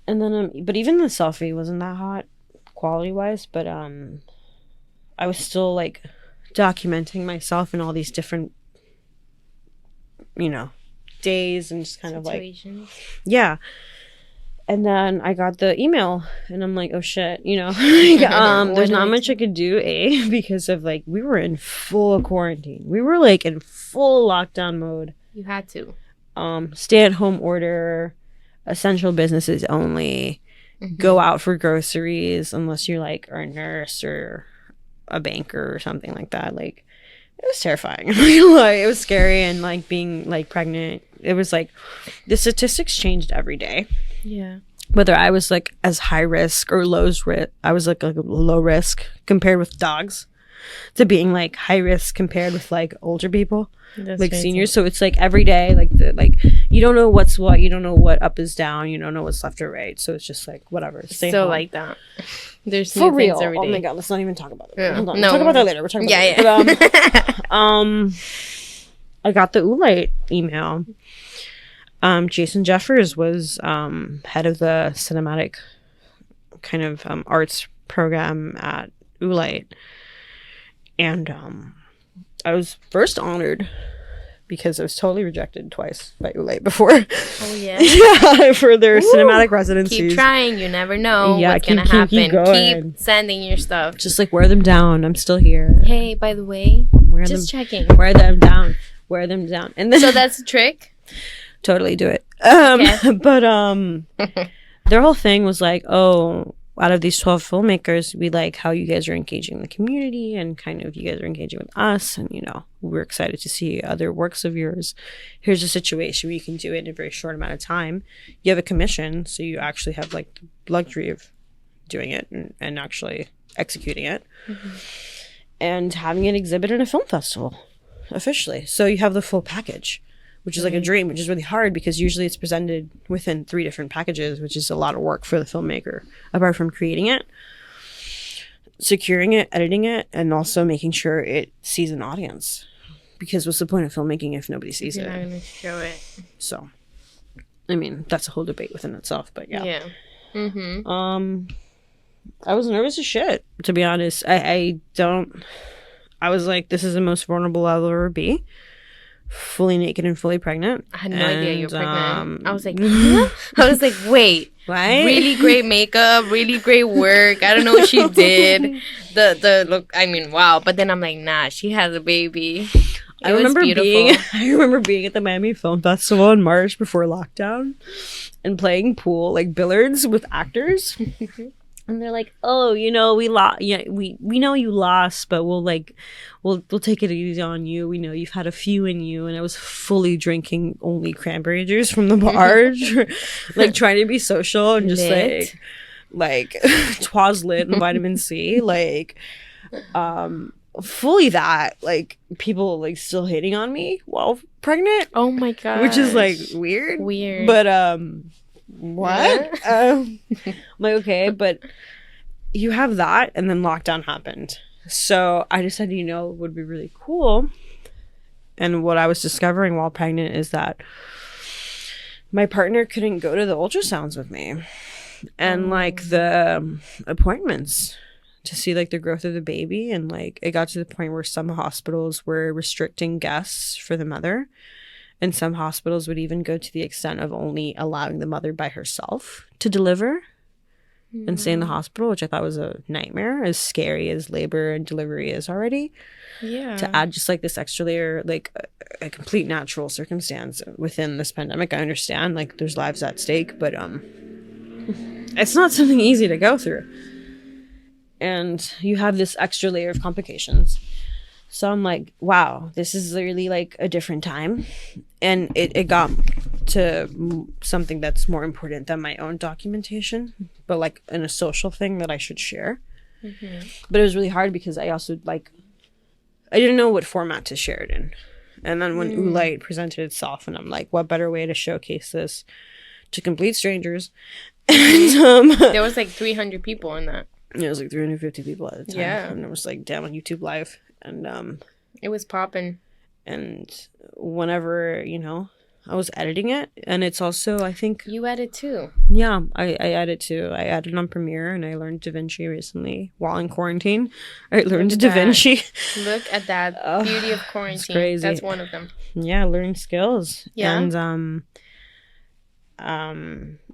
And then but even the selfie wasn't that hot quality wise, but I was still like documenting myself in all these different, days, and just kind situations. Of like, yeah. And then I got the email, and I'm like, oh shit, there's not much I could do, because of like, we were in full quarantine. We were like in full lockdown mode. You had to. Stay at home order, essential businesses only, go out for groceries unless you like are a nurse or a banker or something like that. Like, it was terrifying. Like, it was scary, and like being like pregnant, it was like the statistics changed every day. Yeah. Whether I was like as high risk or low risk, I was like a low risk compared with dogs, to being like high risk compared with like older people. That's like crazy. Seniors. So it's like every day, like you don't know what's what, you don't know what up is down, you don't know what's left or right. So it's just like whatever. Stay home. Like that. There's for new real. things every day. Oh my God, let's not even talk about it. Yeah. Hold on. No. We'll talk about that later. We're talking about it. But, I got the Oolite email. Jason Jeffers was head of the cinematic kind of arts program at Oolite, and I was first honored because I was totally rejected twice by Ulay before. Oh yeah. Yeah, for their cinematic residencies. Keep trying. You never know what's gonna happen. Keep sending your stuff. Just like wear them down. I'm still here. Hey, by the way, just checking. Wear them down. Wear them down. And then so that's a trick. Totally do it. Okay. But their whole thing was like, oh, out of these 12 filmmakers, we like how you guys are engaging the community and kind of you guys are engaging with us. And, you know, we're excited to see other works of yours. Here's a situation where you can do it in a very short amount of time. You have a commission, so you actually have like the luxury of doing it and actually executing it. Mm-hmm. And having it exhibit in a film festival officially. So you have the full package, which is like a dream, which is really hard because usually it's presented within 3 different packages, which is a lot of work for the filmmaker, apart from creating it, securing it, editing it, and also making sure it sees an audience. Because what's the point of filmmaking if nobody sees it? You're not going to show it. So, I mean, that's a whole debate within itself, but yeah. Yeah. Mm-hmm. I was nervous as shit, to be honest. I was like, this is the most vulnerable I'll ever be. Fully naked and fully pregnant. I had no idea you were pregnant. I was like, huh? I was like, wait, what? Really great makeup, really great work. I don't know what she did. The look, I mean, wow. But then I'm like, nah, she has a baby. I remember being at the Miami Film Festival in March before lockdown and playing pool, like billiards with actors. And they're like, "Oh, you know, we lost. Yeah, we know you lost, but we'll take it easy on you. We know you've had a few in you." And I was fully drinking only cranberry juice from the barge, like trying to be social and just like twas lit and vitamin C, like fully that. Like people like still hating on me while pregnant. Oh my god, which is like weird. But what? I'm like, okay, but you have that, and then lockdown happened. So I decided, you know, it would be really cool. And what I was discovering while pregnant is that my partner couldn't go to the ultrasounds with me and like the appointments to see like the growth of the baby. And like it got to the point where some hospitals were restricting guests for the mother. And some hospitals would even go to the extent of only allowing the mother by herself to deliver and stay in the hospital, which I thought was a nightmare, as scary as labor and delivery is already. Yeah. To add just like this extra layer, like a complete natural circumstance within this pandemic. I understand like there's lives at stake, but it's not something easy to go through. And you have this extra layer of complications. So I'm like, wow, this is really like a different time. And it got to something that's more important than my own documentation, but like in a social thing that I should share. Mm-hmm. But it was really hard because I also like, I didn't know what format to share it in. And then when Ulay presented itself, and I'm like, what better way to showcase this to complete strangers? And, there was like 300 people in that. It was like 350 people at the time. Yeah. And it was like, damn, on YouTube Live. And it was popping. And whenever, you know, I was editing it, and it's also, I think you edit too. Yeah, I edit too. I edited on Premiere, and I learned DaVinci recently while in quarantine. I learned DaVinci. Look at that beauty of quarantine. It's crazy. That's one of them. Yeah, learning skills. Yeah, and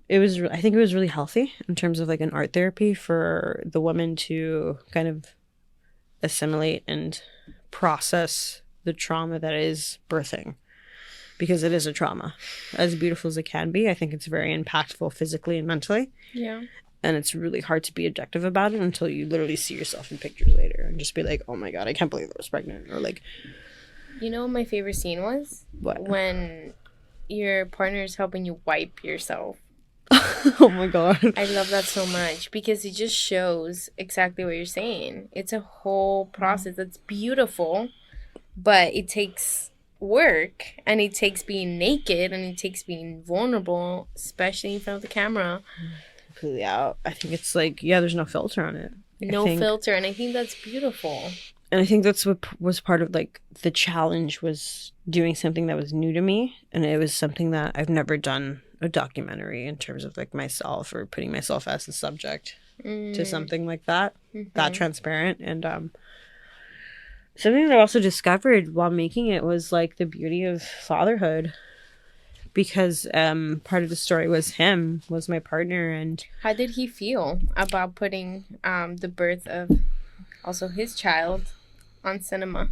it was. I think it was really healthy in terms of like an art therapy for the woman to kind of assimilate and process the trauma that is birthing, because it is a trauma. As beautiful as it can be, I think it's very impactful physically and mentally. Yeah. And it's really hard to be objective about it until you literally see yourself in pictures later and just be like, oh my god, I can't believe I was pregnant. Or like, you know what my favorite scene was? What? When your partner is helping you wipe yourself. Oh my god. I love that so much because it just shows exactly what you're saying. It's a whole process that's beautiful, but it takes work, and it takes being naked, and it takes being vulnerable, especially in front of the camera. Completely out. I think it's like, yeah, there's no filter on it. Filter, and I think that's beautiful. And I think that's what was part of like the challenge, was doing something that was new to me, and it was something that I've never done a documentary in terms of like myself or putting myself as the subject to something like that, that transparent. And Something that I also discovered while making it was like the beauty of fatherhood, because part of the story was my partner. And How did he feel about putting the birth of also his child on cinema?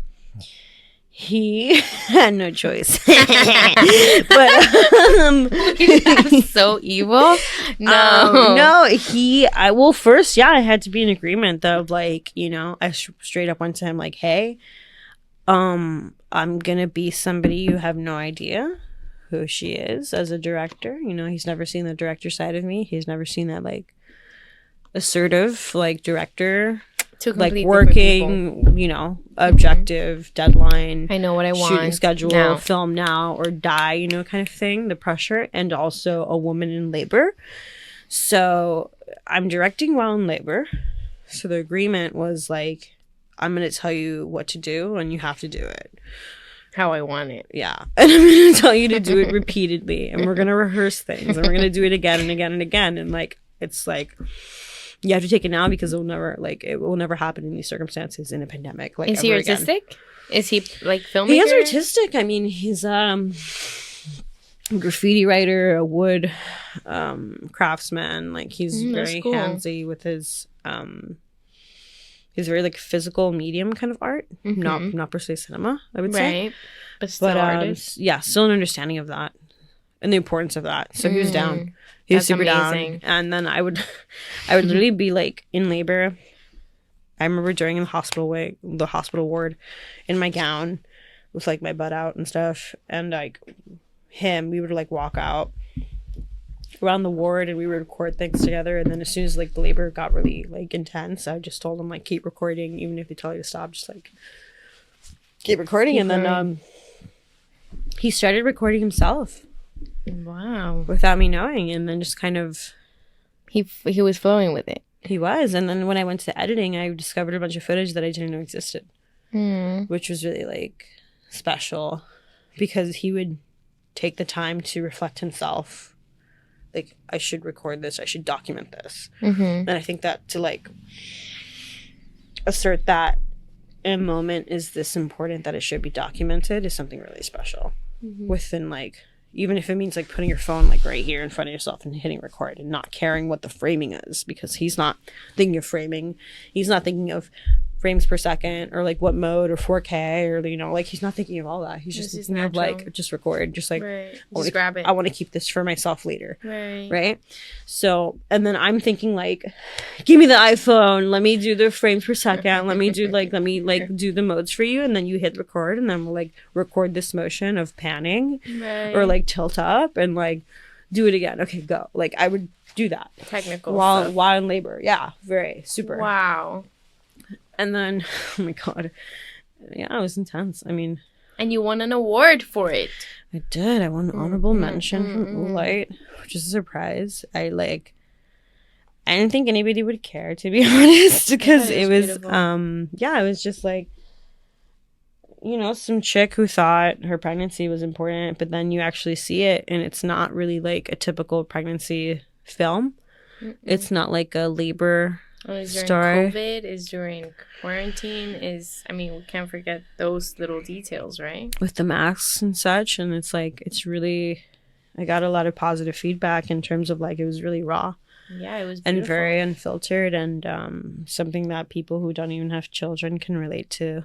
He had no choice. But That's so evil. No, first, yeah, I had to be in agreement though. Like, you know, I straight up went to him like, hey, I'm gonna be somebody you have no idea who she is as a director. You know, he's never seen the director side of me. He's never seen that like assertive like director, like working, you know, objective, deadline. I know what I want. Shooting schedule, now. Film now or die, you know, kind of thing. The pressure, and also a woman in labor. So I'm directing while in labor. So the agreement was like, I'm going to tell you what to do and you have to do it how I want it. Yeah. And I'm going to tell you to do it repeatedly. And we're going to rehearse things. And we're going to do it again and again and again. And like, it's like, you have to take it now because it will never happen in these circumstances in a pandemic. Like, is he artistic? Again. Is he like filmmaker? He is artistic. I mean, he's a graffiti writer, a wood craftsman. Like, he's very cool. Handsy with his he's very like physical medium kind of art, not per se cinema, I would say. Right. But still artist. Yeah, still an understanding of that and the importance of that. So he was down. He was super amazing. Down. And then I would literally be like in labor. I remember during the hospital ward in my gown with like my butt out and stuff. And like we would like walk out around the ward and we would record things together. And then as soon as like the labor got really like intense, I just told him like, keep recording. Even if they tell you to stop, just like keep recording. And then he started recording himself. Wow. Without me knowing. And then just kind of he was flowing with it. He was. And then when I went to editing, I discovered a bunch of footage that I didn't know existed, which was really like special because he would take the time to reflect himself. Like, I should record this. I should document this. And I think that to like assert that in a moment is this important that it should be documented is something really special within like, even if it means like putting your phone like right here in front of yourself and hitting record and not caring what the framing is, because he's not thinking of framing. He's not thinking of frames per second or like what mode or 4K or, you know, like he's not thinking of all that. He's just thinking of like, just record, just like, just grab it. I want to keep this for myself later. Right. So, and then I'm thinking like, give me the iPhone. Let me do the frames per second. let me do the modes for you. And then you hit record and then we'll like record this motion of panning or like tilt up and like do it again. Okay, go. Like I would do that. Technical while in labor. Yeah. Very super. Wow. And then, oh my God. Yeah, it was intense. I mean. And you won an award for it. I did. I won an honorable mention from Moonlight, which is a surprise. I didn't think anybody would care, to be honest, because it was, it was just like, you know, some chick who thought her pregnancy was important, but then you actually see it and it's not really like a typical pregnancy film. It's not like a labor is during story. COVID, is during quarantine, we can't forget those little details, right? With the masks and such. And it's like, it's really, I got a lot of positive feedback in terms of like, it was really raw. Yeah, it was beautiful. And very unfiltered and something that people who don't even have children can relate to.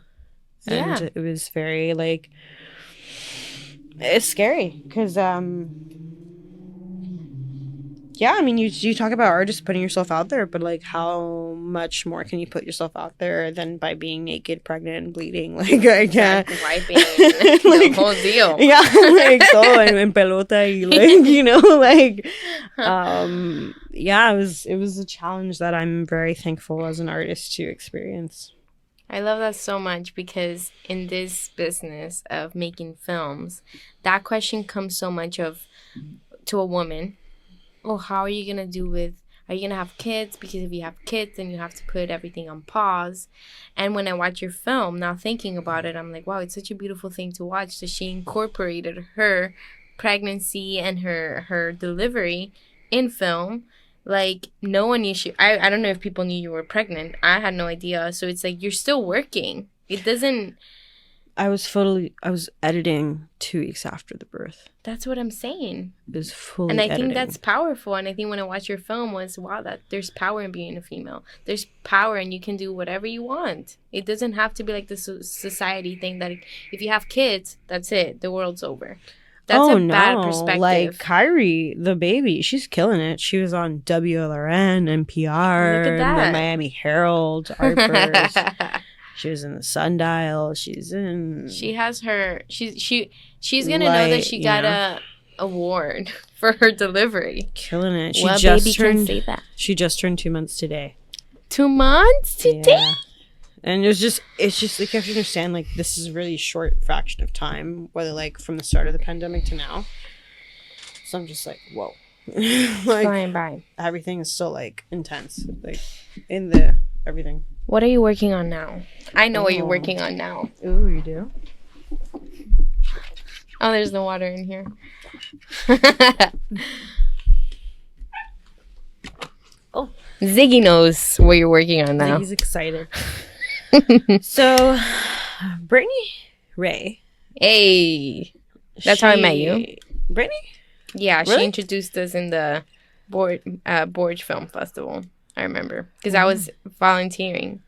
And it was very like, it's scary because I mean, you talk about artists putting yourself out there, but like how much more can you put yourself out there than by being naked, pregnant, and bleeding? Like I can't. Wiping the whole deal. Yeah, like so en pelota y like, you know, like it was a challenge that I'm very thankful as an artist to experience. I love that so much because in this business of making films, that question comes so much to a woman. Oh, how are you going to are you going to have kids? Because if you have kids, then you have to put everything on pause. And when I watch your film, now thinking about it, I'm like, wow, it's such a beautiful thing to watch that she incorporated her pregnancy and her delivery in film. Like, no one knew I don't know if people knew you were pregnant. I had no idea. So it's like, you're still working It doesn't. I was editing 2 weeks after the birth. That's what I'm saying. It was fully And I editing. think that's powerful. And I think when I watch your film was, wow, that there's power in being a female. There's power and you can do whatever you want. It doesn't have to be like the society thing that if you have kids, that's it. The world's over. That's a bad perspective. Like Kyrie, the baby, she's killing it. She was on WLRN, NPR, Look at that. the Miami Herald, Harper's. She was in the Sundial. She's in. She has her. She's gonna know that she got a award for her delivery. Killing it. What baby can say that? She just turned 2 months today. 2 months today. Yeah. And it's just like you have to understand, like, this is a really short fraction of time, whether like from the start of the pandemic to now. So I'm just like, whoa. Like, flying by. Everything is still like intense, like in the everything. What are you working on now? I know what you're working on now. Ooh, you do? Oh, there's no water in here. Oh, Ziggy knows what you're working on now. Ziggy's excited. So, Brittany Ray. Hey, that's how I met you. Brittany? Yeah, Really? she introduced us in the Borge Film Festival. I remember because I was volunteering.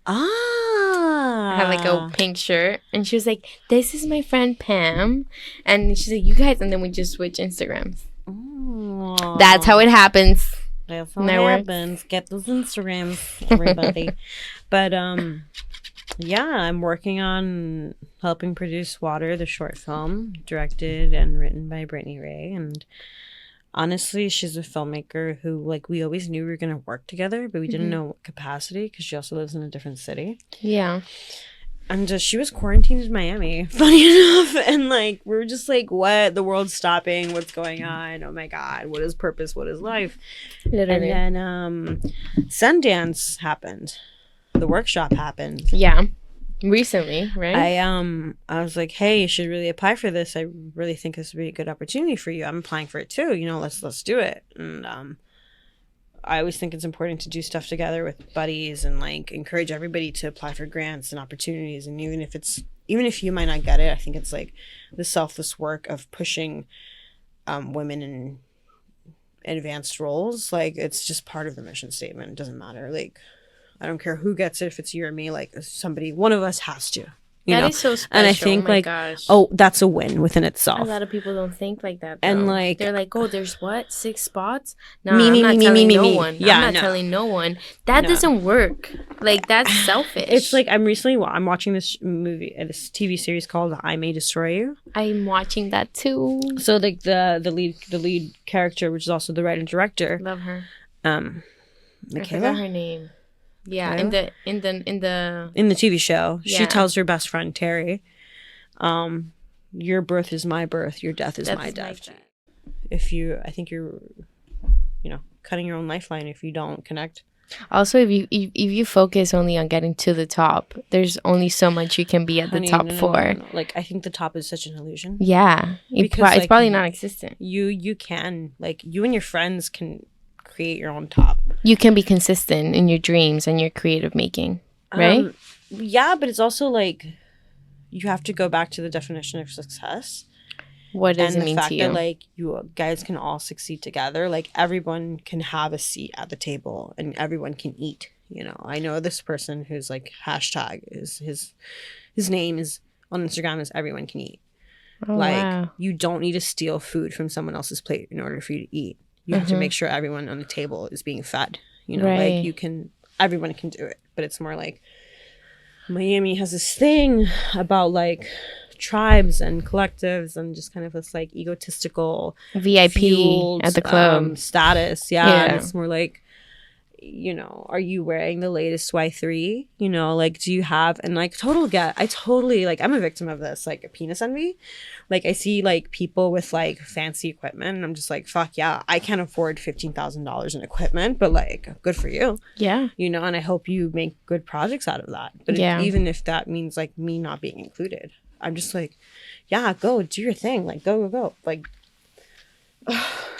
I had like a pink shirt, and she was like, "This is my friend Pam," and she's like, "You guys," and then we just switch Instagrams. Oh. That's how it happens. That's how it happens. Get those Instagrams, everybody. But yeah, I'm working on helping produce Water, the short film, directed and written by Brittany Ray, and honestly, she's a filmmaker who, like, we always knew we were going to work together, but we didn't know what capacity because she also lives in a different city. Yeah. And she was quarantined in Miami, funny enough. And, like, we were just like, what? The world's stopping. What's going on? Oh, my God. What is purpose? What is life? Literally. And then Sundance happened. The workshop happened. Yeah. Recently, right? I was like, hey, you should really apply for this. I really think this would be a good opportunity for you. I'm applying for it too. You know, let's do it. And I always think it's important to do stuff together with buddies and like encourage everybody to apply for grants and opportunities. And even if you might not get it, I think it's like the selfless work of pushing women in advanced roles. Like, it's just part of the mission statement. It doesn't matter. Like, I don't care who gets it, if it's you or me, like one of us has to. That is so special. And I think gosh. Oh, that's a win within itself. A lot of people don't think like that, though. And like, they're like, oh, there's what? 6 spots? No, I'm not telling no one. Yeah, I'm not telling no one. That doesn't work. Like, that's selfish. It's like I'm watching this movie, this TV series called I May Destroy You. I'm watching that too. So like the lead character, which is also the writer and director. Love her. Michaela? I forgot her name. Yeah, in the TV show, she tells her best friend Terry, "Your birth is my birth. Your death is my death." I think you're, cutting your own lifeline if you don't connect. Also, if you focus only on getting to the top, there's only so much you can be at the top for. No. Like, I think the top is such an illusion. Yeah, it's probably non-existent. You can, like, you and your friends can create your own top. You can be consistent in your dreams and your creative making, right? Yeah, but it's also like you have to go back to the definition of success. What does it mean to you? And the fact that, like, you guys can all succeed together. Like, everyone can have a seat at the table and everyone can eat. I know this person who's like hashtag is his name is on Instagram is everyone can eat. Oh, wow. You don't need to steal food from someone else's plate in order for you to eat. You have to make sure everyone on the table is being fed. Right. Like, everyone can do it. But it's more like Miami has this thing about like tribes and collectives and just kind of this like egotistical VIP fueled, at the club status. Yeah. And it's more like, are you wearing the latest Y3? Like, do you have, and like I totally like, I'm a victim of this, like a penis envy. Like, I see like people with like fancy equipment and I'm just like, fuck yeah, I can't afford $15,000 in equipment, but like, good for you. Yeah. And I hope you make good projects out of that. But even if that means like me not being included, I'm just like, yeah, go do your thing. Like, go. Like,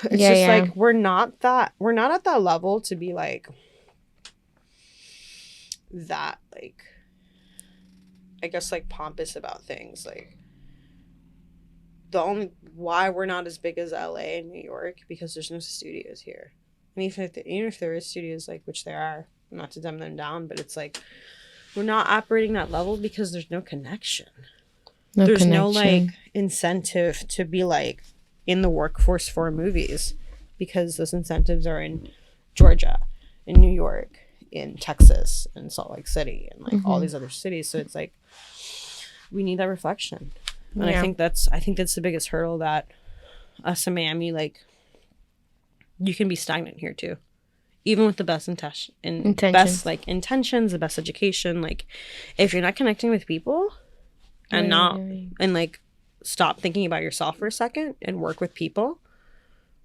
it's like we're not at that level to be like that, like, I guess, like, pompous about things. Like, the only why we're not as big as LA and New York, because there's no studios here. And even if there is studios, like, which there are, not to dumb them down, but it's like we're not operating that level because there's no connection. There's no like incentive to be like in the workforce for movies, because those incentives are in Georgia, in New York, in Texas, in Salt Lake City, and like all these other cities. So it's like we need that reflection. And I think that's the biggest hurdle that us in Miami, like, you can be stagnant here too. Even with the best best like intentions, the best education, like if you're not connecting with people and and like stop thinking about yourself for a second and work with people,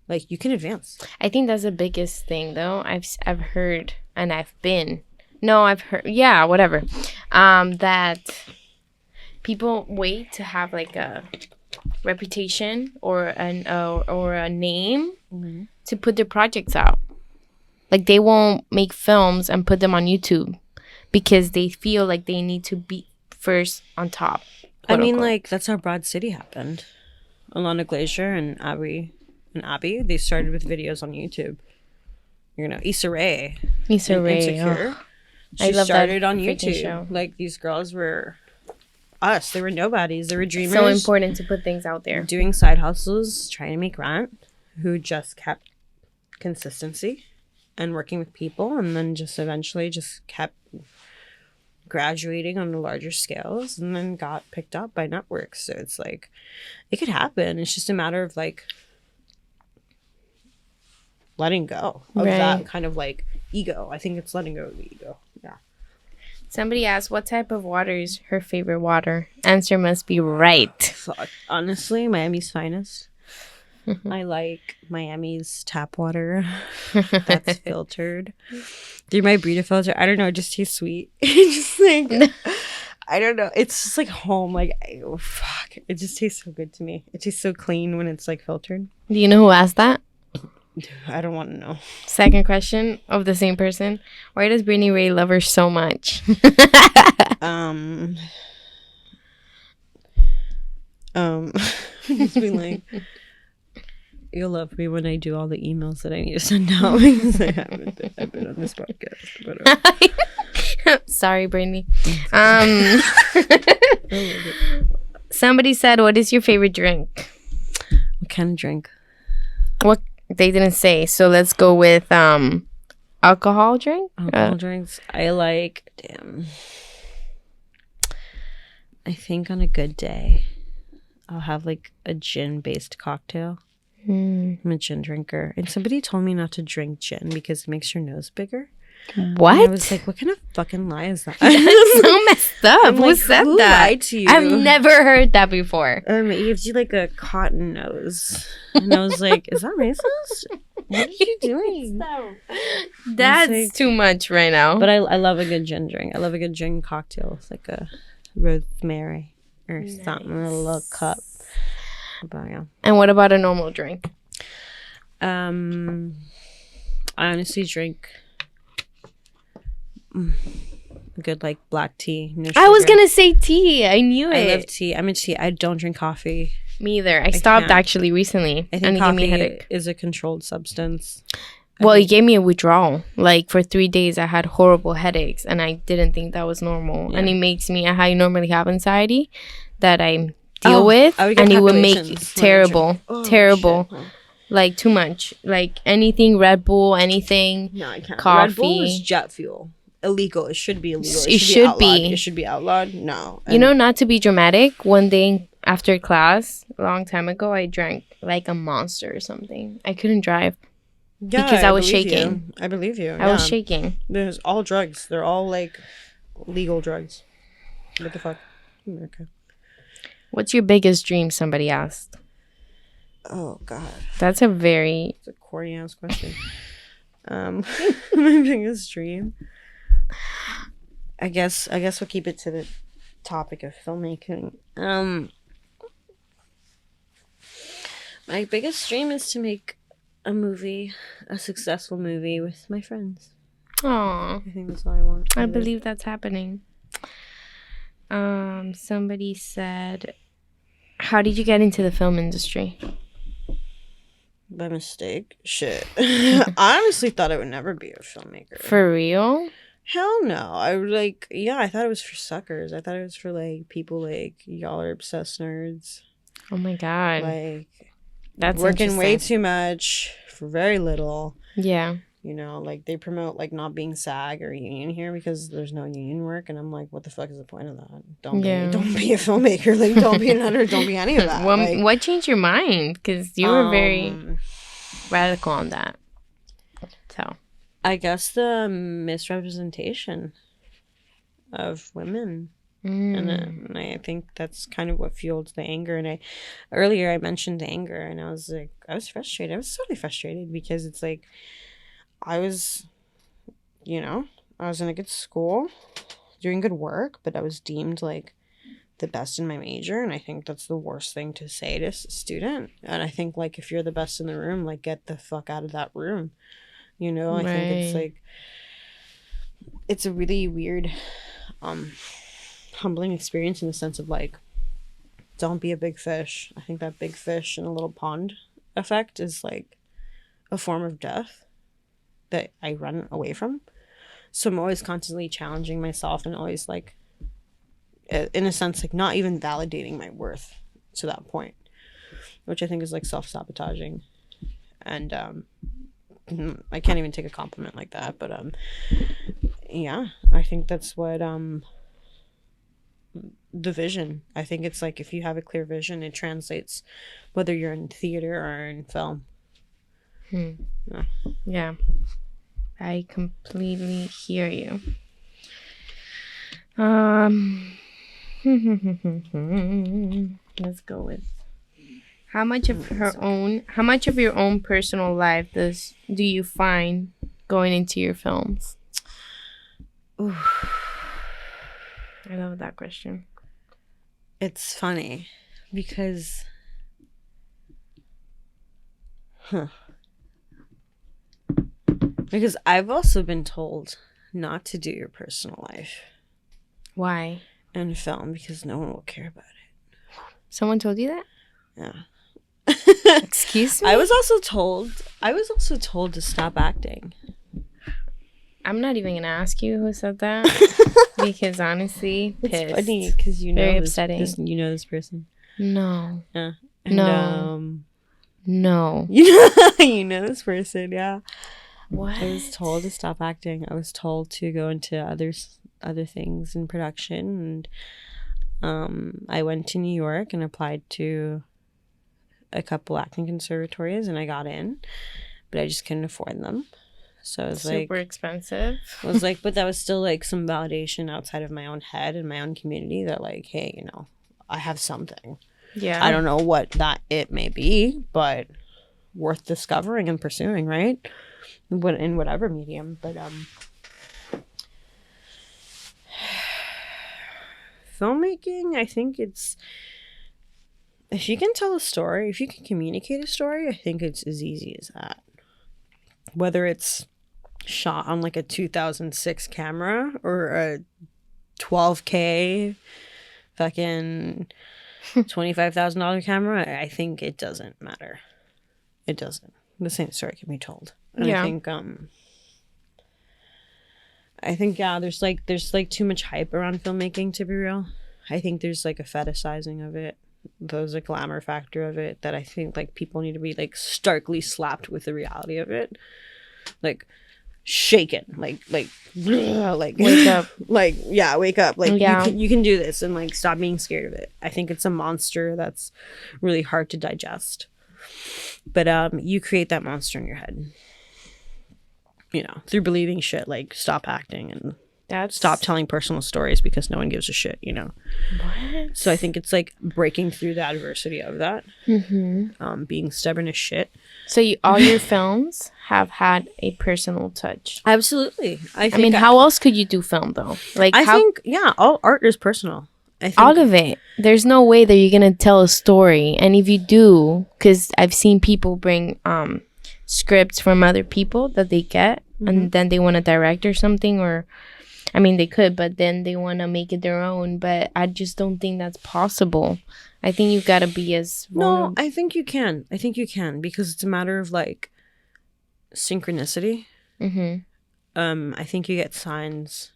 like, you can advance. I think that's the biggest thing, though. I've heard, and I've heard, whatever, that people wait to have like a reputation or a name to put their projects out. Like, they won't make films and put them on YouTube because they feel like they need to be first on top. I mean, like, that's how Broad City happened. Alana Glacier and Abby, they started with videos on YouTube. You know, Issa Rae. Insecure. She started on YouTube. Show. Like, these girls were us. They were nobodies. They were dreamers. So important to put things out there. Doing side hustles, trying to make rent, who just kept consistency and working with people, and then just eventually just kept graduating on the larger scales, and then got picked up by networks. So it's like, it could happen. It's just a matter of like letting go of that kind of like ego. I think it's letting go of the ego. Yeah. Somebody asked, what type of water is her favorite water? Answer must be right. Honestly, Miami's finest. I like Miami's tap water that's filtered through my Brita filter. I don't know, it just tastes sweet. It just like, I don't know, it's just like home. Like, it just tastes so good to me. It tastes so clean when it's like filtered. Do you know who asked that? I don't want to know. Second question of the same person. Why does Brittany Ray love her so much? Just being like, you'll love me when I do all the emails that I need to send out, because I've been on this podcast. But, sorry, Brittany. Somebody said, what is your favorite drink? What kind of drink? What? They didn't say, so let's go with alcohol drink. Alcohol drinks. I like, I think on a good day, I'll have like a gin-based cocktail. I'm a gin drinker, and somebody told me not to drink gin because it makes your nose bigger. What? And I was like, what kind of fucking lie is that? That's so messed up. Who said that? Lied to you? I've never heard that before. It gives you like a cotton nose. And I was like, is that racist? What are you doing? That's like, too much right now. But I love a good gin drink. I love a good gin cocktail. It's like a rosemary or something in a little cup. But, yeah. And what about a normal drink? I honestly drink a good like black tea. No sugar. I was gonna say tea. I knew it. I love tea. I'm a tea. I don't drink coffee. Me either. I stopped actually recently. I think coffee gave me a headache. Is a controlled substance. Well, it gave me a withdrawal. Like, for 3 days, I had horrible headaches, and I didn't think that was normal. Yeah. And it makes me, I normally have anxiety that I deal with, and it would make terrible. Shit. Like, too much. Like, anything Red Bull, anything. No, I can't. Coffee. Red Bull is jet fuel. Illegal. It should be illegal. It should be. It should be outlawed. No. You know, not to be dramatic, one day after class, a long time ago, I drank like a monster or something. I couldn't drive. Yeah, because I was shaking. I believe you. I was shaking. There's all drugs. They're all like legal drugs. What the fuck? America. What's your biggest dream? Somebody asked. Oh God. That's it's a corny ass question. My biggest dream. I guess we'll keep it to the topic of filmmaking. My biggest dream is to make a movie, a successful movie with my friends. Aww. I think that's all I want. I believe that's happening. Somebody said, how did you get into the film industry? By mistake? Shit. I honestly thought I would never be a filmmaker. For real? Hell no. I thought it was for suckers. I thought it was for, like, people like y'all are obsessed nerds. Oh my God. Like, that's working way too much for very little. Yeah. You know, like, they promote, like, not being SAG or union here because there's no union work. And I'm like, what the fuck is the point of that? Don't be a filmmaker. Like, don't be an editor. Don't be any of that. Well, like, what changed your mind? Because you were very radical on that. So. I guess the misrepresentation of women. And I think that's kind of what fueled the anger. And earlier I mentioned anger, and I was like, I was frustrated. I was totally frustrated because it's like, I was in a good school, doing good work, but I was deemed like the best in my major. And I think that's the worst thing to say to a student. And I think, like, if you're the best in the room, like, get the fuck out of that room. You know, I think it's like, it's a really weird, humbling experience in the sense of, like, don't be a big fish. I think that big fish in a little pond effect is like a form of death that I run away from. So I'm always constantly challenging myself and always, like, in a sense, like, not even validating my worth to that point, which I think is like self-sabotaging. And I can't even take a compliment like that, but yeah, I think that's what the vision. I think it's like, if you have a clear vision, it translates whether you're in theater or in film. Yeah, I completely hear you. Let's go with how much of your own personal life do you find going into your films? Ooh. I love that question. It's funny because I've also been told not to do your personal life. Why? In film, because no one will care about it. Someone told you that? Yeah. Excuse me? I was also told to stop acting. I'm not even gonna ask you who said that because honestly, it's pissed. funny because very upsetting. You know this person. No. Yeah. And, no. You know this person. Yeah. What? I was told to stop acting. I was told to go into other things in production, and I went to New York and applied to a couple acting conservatories, and I got in, but I just couldn't afford them. So it was super expensive. I was like, but that was still like some validation outside of my own head and my own community that, like, hey, you know, I have something. Yeah. I don't know what that it may be, but worth discovering and pursuing, right? In whatever medium. But filmmaking, I think it's, if you can tell a story, if you can communicate a story, I think it's as easy as that. Whether it's shot on like a 2006 camera or a 12K fucking $25,000 camera, I think it doesn't matter. It doesn't. The same story can be told. And yeah. I think yeah, there's like too much hype around filmmaking, to be real. I think there's like a fetishizing of it. There's a glamour factor of it that I think like people need to be like starkly slapped with the reality of it. Like shaken. Like wake up. Like, yeah, wake up. Like, yeah. You can do this, and like stop being scared of it. I think it's a monster that's really hard to digest. But you create that monster in your head. You know, through believing shit like stop acting and stop telling personal stories because no one gives a shit, you know. What? So I think it's like breaking through the adversity of that. Mm-hmm. Being stubborn as shit. So all your films have had a personal touch. Absolutely. I mean, how else could you do film though? Like, I think all art is personal. I think all of it. There's no way that you're gonna tell a story, and if you do, because I've seen people bring scripts from other people that they get, and then they want to direct or something, or I mean, they could, but then they want to make it their own. But I just don't think that's possible. I think you gotta be as vulnerable. No, I think you can. I think you can, because it's a matter of like synchronicity. I think you get signs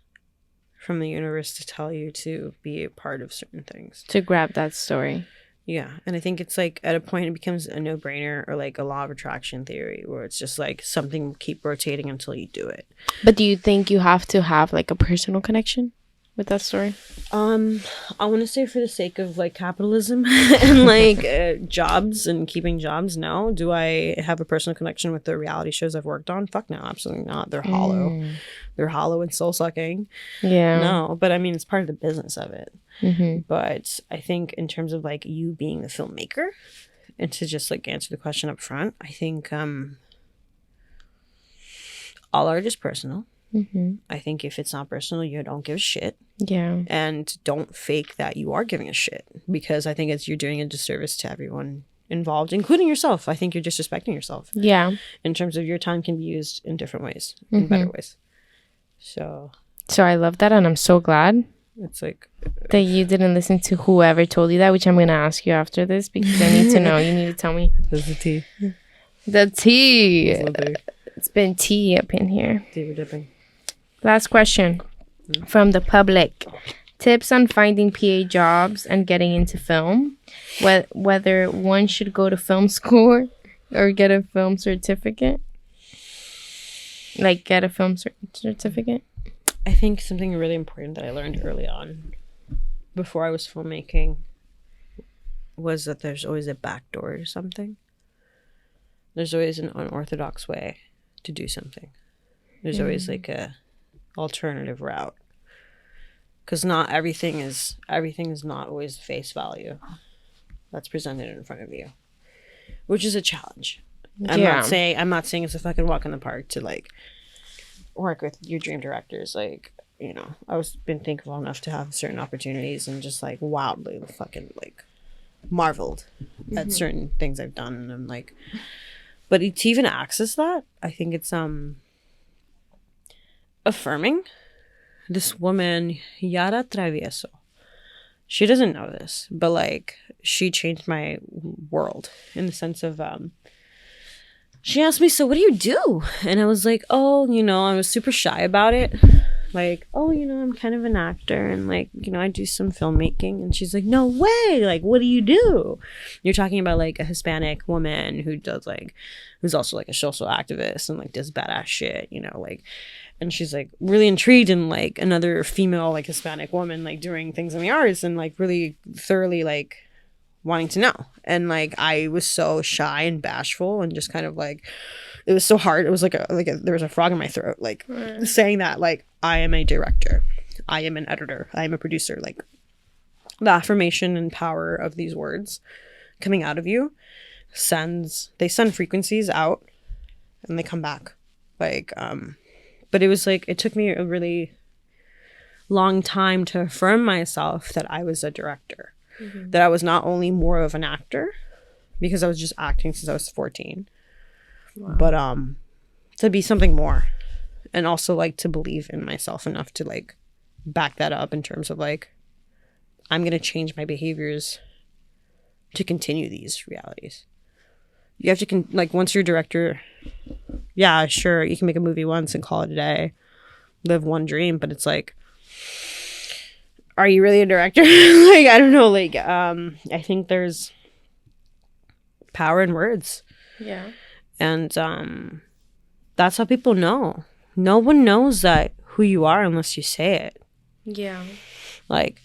from the universe to tell you to be a part of certain things. To grab that story. Yeah, and I think it's like at a point it becomes a no-brainer, or like a law of attraction theory, where it's just like something will keep rotating until you do it. But do you think you have to have like a personal connection with that story? I want to say, for the sake of like capitalism and like jobs and keeping jobs, no. Do I have a personal connection with the reality shows I've worked on? Fuck no, absolutely not. They're hollow. They're hollow and soul sucking. Yeah. No, but I mean, it's part of the business of it. But I think in terms of like you being the filmmaker, and to just like answer the question up front, I think all art is personal. I think if it's not personal, you don't give a shit. Yeah. And don't fake that you are giving a shit, because I think you're doing a disservice to everyone involved, including yourself. I think you're disrespecting yourself. Yeah. In terms of your time can be used in different ways, in better ways. So I love that, and I'm so glad it's like that you didn't listen to whoever told you that, which I'm going to ask you after this, because I need to know. You need to tell me. There's the tea. The tea. It's been tea up in here. Tea we're dipping. Last question from the public. Tips on finding PA jobs and getting into film. Whether one should go to film school or get a film certificate. Like get a film certificate. I think something really important that I learned early on, before I was filmmaking, was that there's always a back door to something. There's always an unorthodox way to do something. There's always like a alternative route, because not everything is not always face value that's presented in front of you, which is a challenge. I'm not saying it's a fucking walk in the park to like work with your dream directors. Like, you know, I was been thankful enough to have certain opportunities and just like wildly fucking like marveled at certain things I've done, and I'm like, but to even access that, I think it's affirming. This woman, Yara Travieso, she doesn't know this, but like she changed my world in the sense of she asked me, so what do you do? And I was like, oh, you know, I was super shy about it. Like, oh, you know, I'm kind of an actor, and like, you know, I do some filmmaking. And she's like, no way, like, what do you do? You're talking about like a Hispanic woman who does like, who's also like a social activist and like does badass shit, you know, like. And she's like really intrigued in like another female like Hispanic woman like doing ththings in the arts, and like really thoroughly like wanting to know. And like I was so shy and bashful, and just kind of like, it was so hard. It was like there was a frog in my throat, like saying that like I am a director, I am an editor, I am a producer. Like the affirmation and power of these words coming out of you send frequencies out, and they come back. Like but it was like, it took me a really long time to affirm myself that I was a director, that I was not only more of an actor, because I was just acting since I was 14, but to be something more, and also like to believe in myself enough to like back that up in terms of like, I'm gonna change my behaviors to continue these realities. You have to like, once you're a director, yeah, sure, you can make a movie once and call it a day, live one dream, but it's like, are you really a director? Like, I don't know, like I think there's power in words. Yeah. And that's how people know. No one knows that who you are unless you say it. Yeah. Like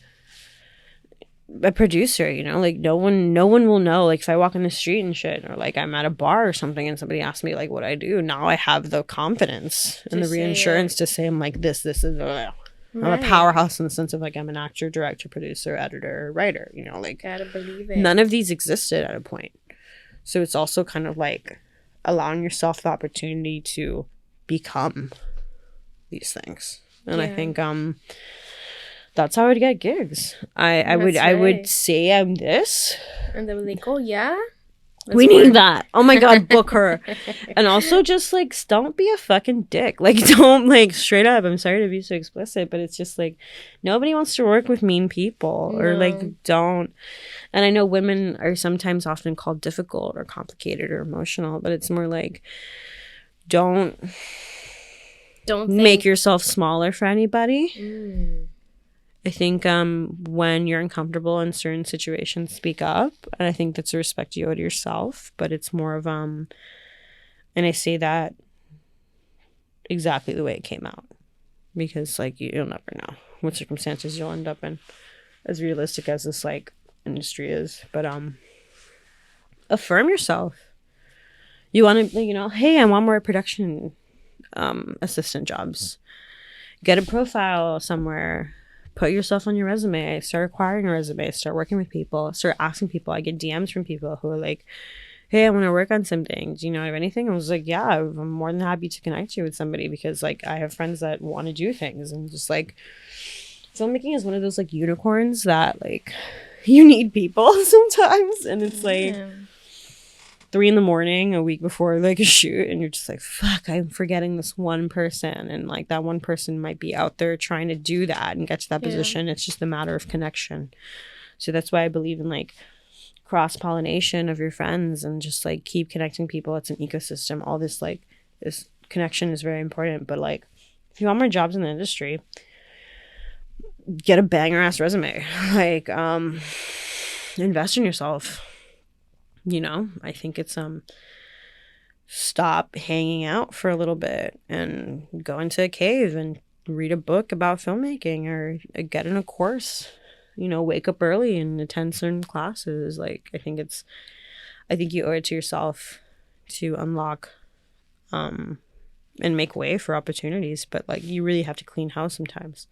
a producer, you know, like no one will know. Like if I walk in the street and shit, or like I'm at a bar or something and somebody asks me like what I do, now I have the confidence and the reassurance to say I'm like this is I'm a powerhouse in the sense of like I'm an actor, director, producer, editor, writer, you know, like gotta believe it. None of these existed at a point. So it's also kind of like allowing yourself the opportunity to become these things. And I think that's how I would get gigs. I would say I'm this, and they were like, oh yeah, We need that. Oh my God, book her. And also just like, don't be a fucking dick. Like, don't like straight up. I'm sorry to be so explicit, but it's just like, nobody wants to work with mean people or like, don't. And I know women are sometimes often called difficult or complicated or emotional, but it's more like, don't make yourself smaller for anybody. I think when you're uncomfortable in certain situations, speak up. And I think that's a respect you owe to yourself. But it's more of, and I say that exactly the way it came out. Because, like, you'll never know what circumstances you'll end up in. As realistic as this, like, industry is. But affirm yourself. You want to, you know, hey, I want more production assistant jobs. Get a profile somewhere. Put yourself on your resume. Start acquiring a resume. Start working with people. Start asking people. I get DMs from people who are like, hey, I want to work on something. Do you know of anything? I was like, yeah, I'm more than happy to connect you with somebody because, like, I have friends that want to do things. And just, like, filmmaking is one of those, like, unicorns that, like, you need people sometimes. And it's, like, 3 a.m, a week before, like, a shoot. And you're just like, fuck, I'm forgetting this one person. And, like, that one person might be out there trying to do that and get to that position. It's just a matter of connection. So that's why I believe in, like, cross-pollination of your friends and just, like, keep connecting people. It's an ecosystem. All this, like, this connection is very important. But, like, if you want more jobs in the industry, get a banger-ass resume. Like, invest in yourself. You know, I think it's stop hanging out for a little bit and go into a cave and read a book about filmmaking or get in a course. You know, wake up early and attend certain classes. Like, I think you owe it to yourself to unlock and make way for opportunities. But, like, you really have to clean house sometimes.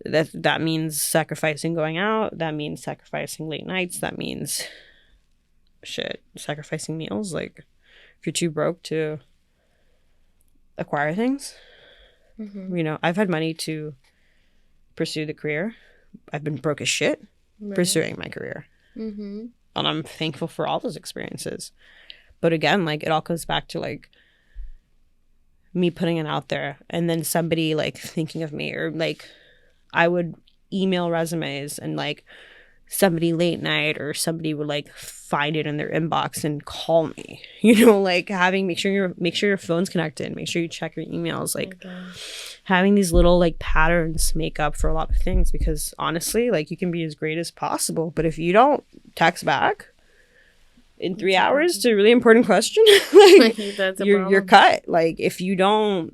That means sacrificing going out. That means sacrificing late nights. That means sacrificing meals. Like, if you're too broke to acquire things, you know, I've had money to pursue the career. I've been broke as shit pursuing my career, and I'm thankful for all those experiences. But again, like, it all goes back to, like, me putting it out there and then somebody, like, thinking of me. Or, like, I would email resumes and, like, somebody late night or somebody would, like, find it in their inbox and call me, you know, like, make sure your phone's connected, make sure you check your emails, like, having these little, like, patterns make up for a lot of things. Because honestly, like, you can be as great as possible, but if you don't text back in 3 hours to a really important question, like, you're cut. Like, if you don't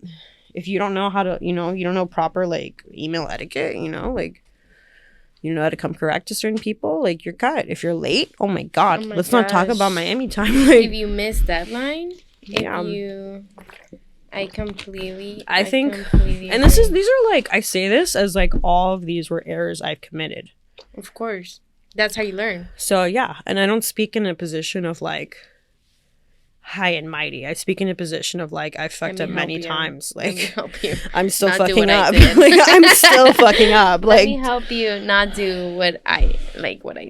know how to, you know, you don't know proper, like, email etiquette, you know, like, you know how to come correct to certain people, like, you're cut. If you're late, oh my God, let's not talk about Miami time. Like, if you miss deadline, I think, and these are, like, I say this as, like, all of these were errors I've committed. Of course. That's how you learn. So, yeah. And I don't speak in a position of, like, high and mighty. I speak in a position of, like, I've fucked up many times. Like, I'm still fucking up. Like, I'm still fucking up. Like, let me help you not do what I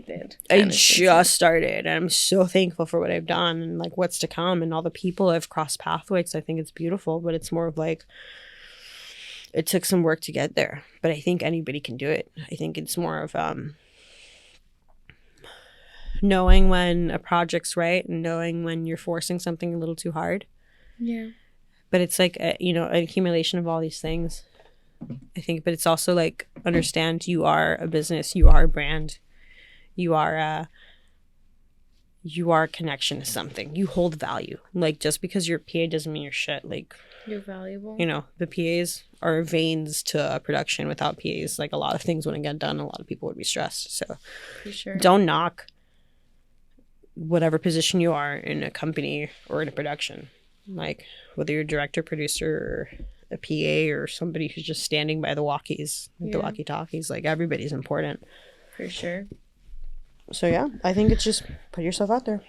did. I just started, and I'm so thankful for what I've done and, like, what's to come and all the people I've crossed pathways. I think it's beautiful, but it's more of, like, it took some work to get there. But I think anybody can do it. I think it's more of knowing when a project's right and knowing when you're forcing something a little too hard. Yeah. But it's like, you know, an accumulation of all these things, I think. But it's also, like, understand you are a business, you are a brand, you are a connection to something. You hold value. Like, just because you're a PA doesn't mean you're shit. Like, you're valuable. You know, the PAs are veins to a production. Without PAs, like, a lot of things wouldn't get done. A lot of people would be stressed. So for sure, don't knock whatever position you are in a company or in a production, like, whether you're a director, producer, or a PA, or somebody who's just standing by the the walkie-talkies. Like, everybody's important. For sure. So, yeah, I think it's just put yourself out there.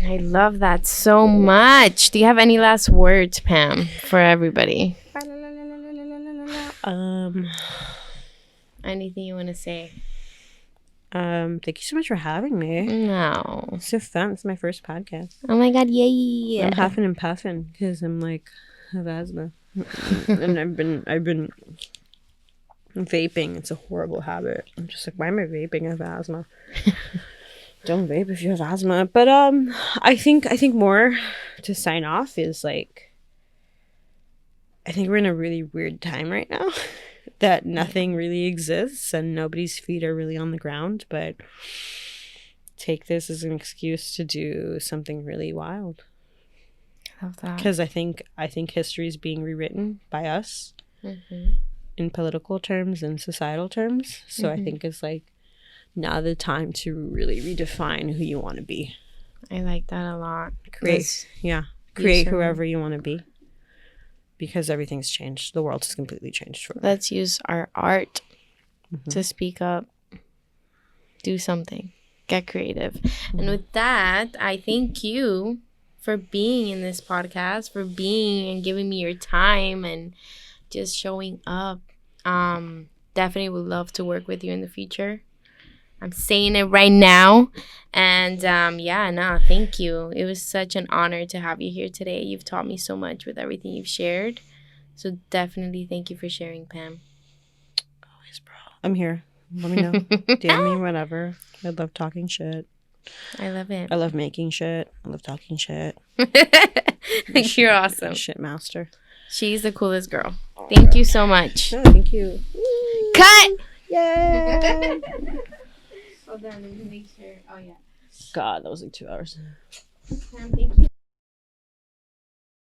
I love that so much. Do you have any last words, Pam, for everybody? Anything you want to say? Thank you so much for having me. No. It's so fun. It's my first podcast. Oh my god, yay. I'm huffing and puffing because I'm like, have asthma. And I've been vaping. It's a horrible habit. I'm just like, why am I vaping? I have asthma. Don't vape if you have asthma. But I think more to sign off is like, I think we're in a really weird time right now that nothing really exists and nobody's feet are really on the ground, but take this as an excuse to do something really wild. I love that. Because I think history is being rewritten by us in political terms and societal terms. So I think it's like now the time to really redefine who you want to be. I like that a lot. Create whoever you want to be. Because everything's changed. The world has completely changed for us. Let's use our art to speak up. Do something. Get creative. And with that, I thank you for being in this podcast, for being and giving me your time and just showing up. Definitely would love to work with you in the future. I'm saying it right now. And thank you. It was such an honor to have you here today. You've taught me so much with everything you've shared. So definitely thank you for sharing, Pam. Always, bro. I'm here. Let me know. DM me, whatever. I love talking shit. I love it. I love making shit. I love talking shit. You're awesome. Shit master. She's the coolest girl. Thank you so much. No, thank you. Cut! Yay! Hold on, let me make sure. Oh, yeah. God, that was like 2 hours.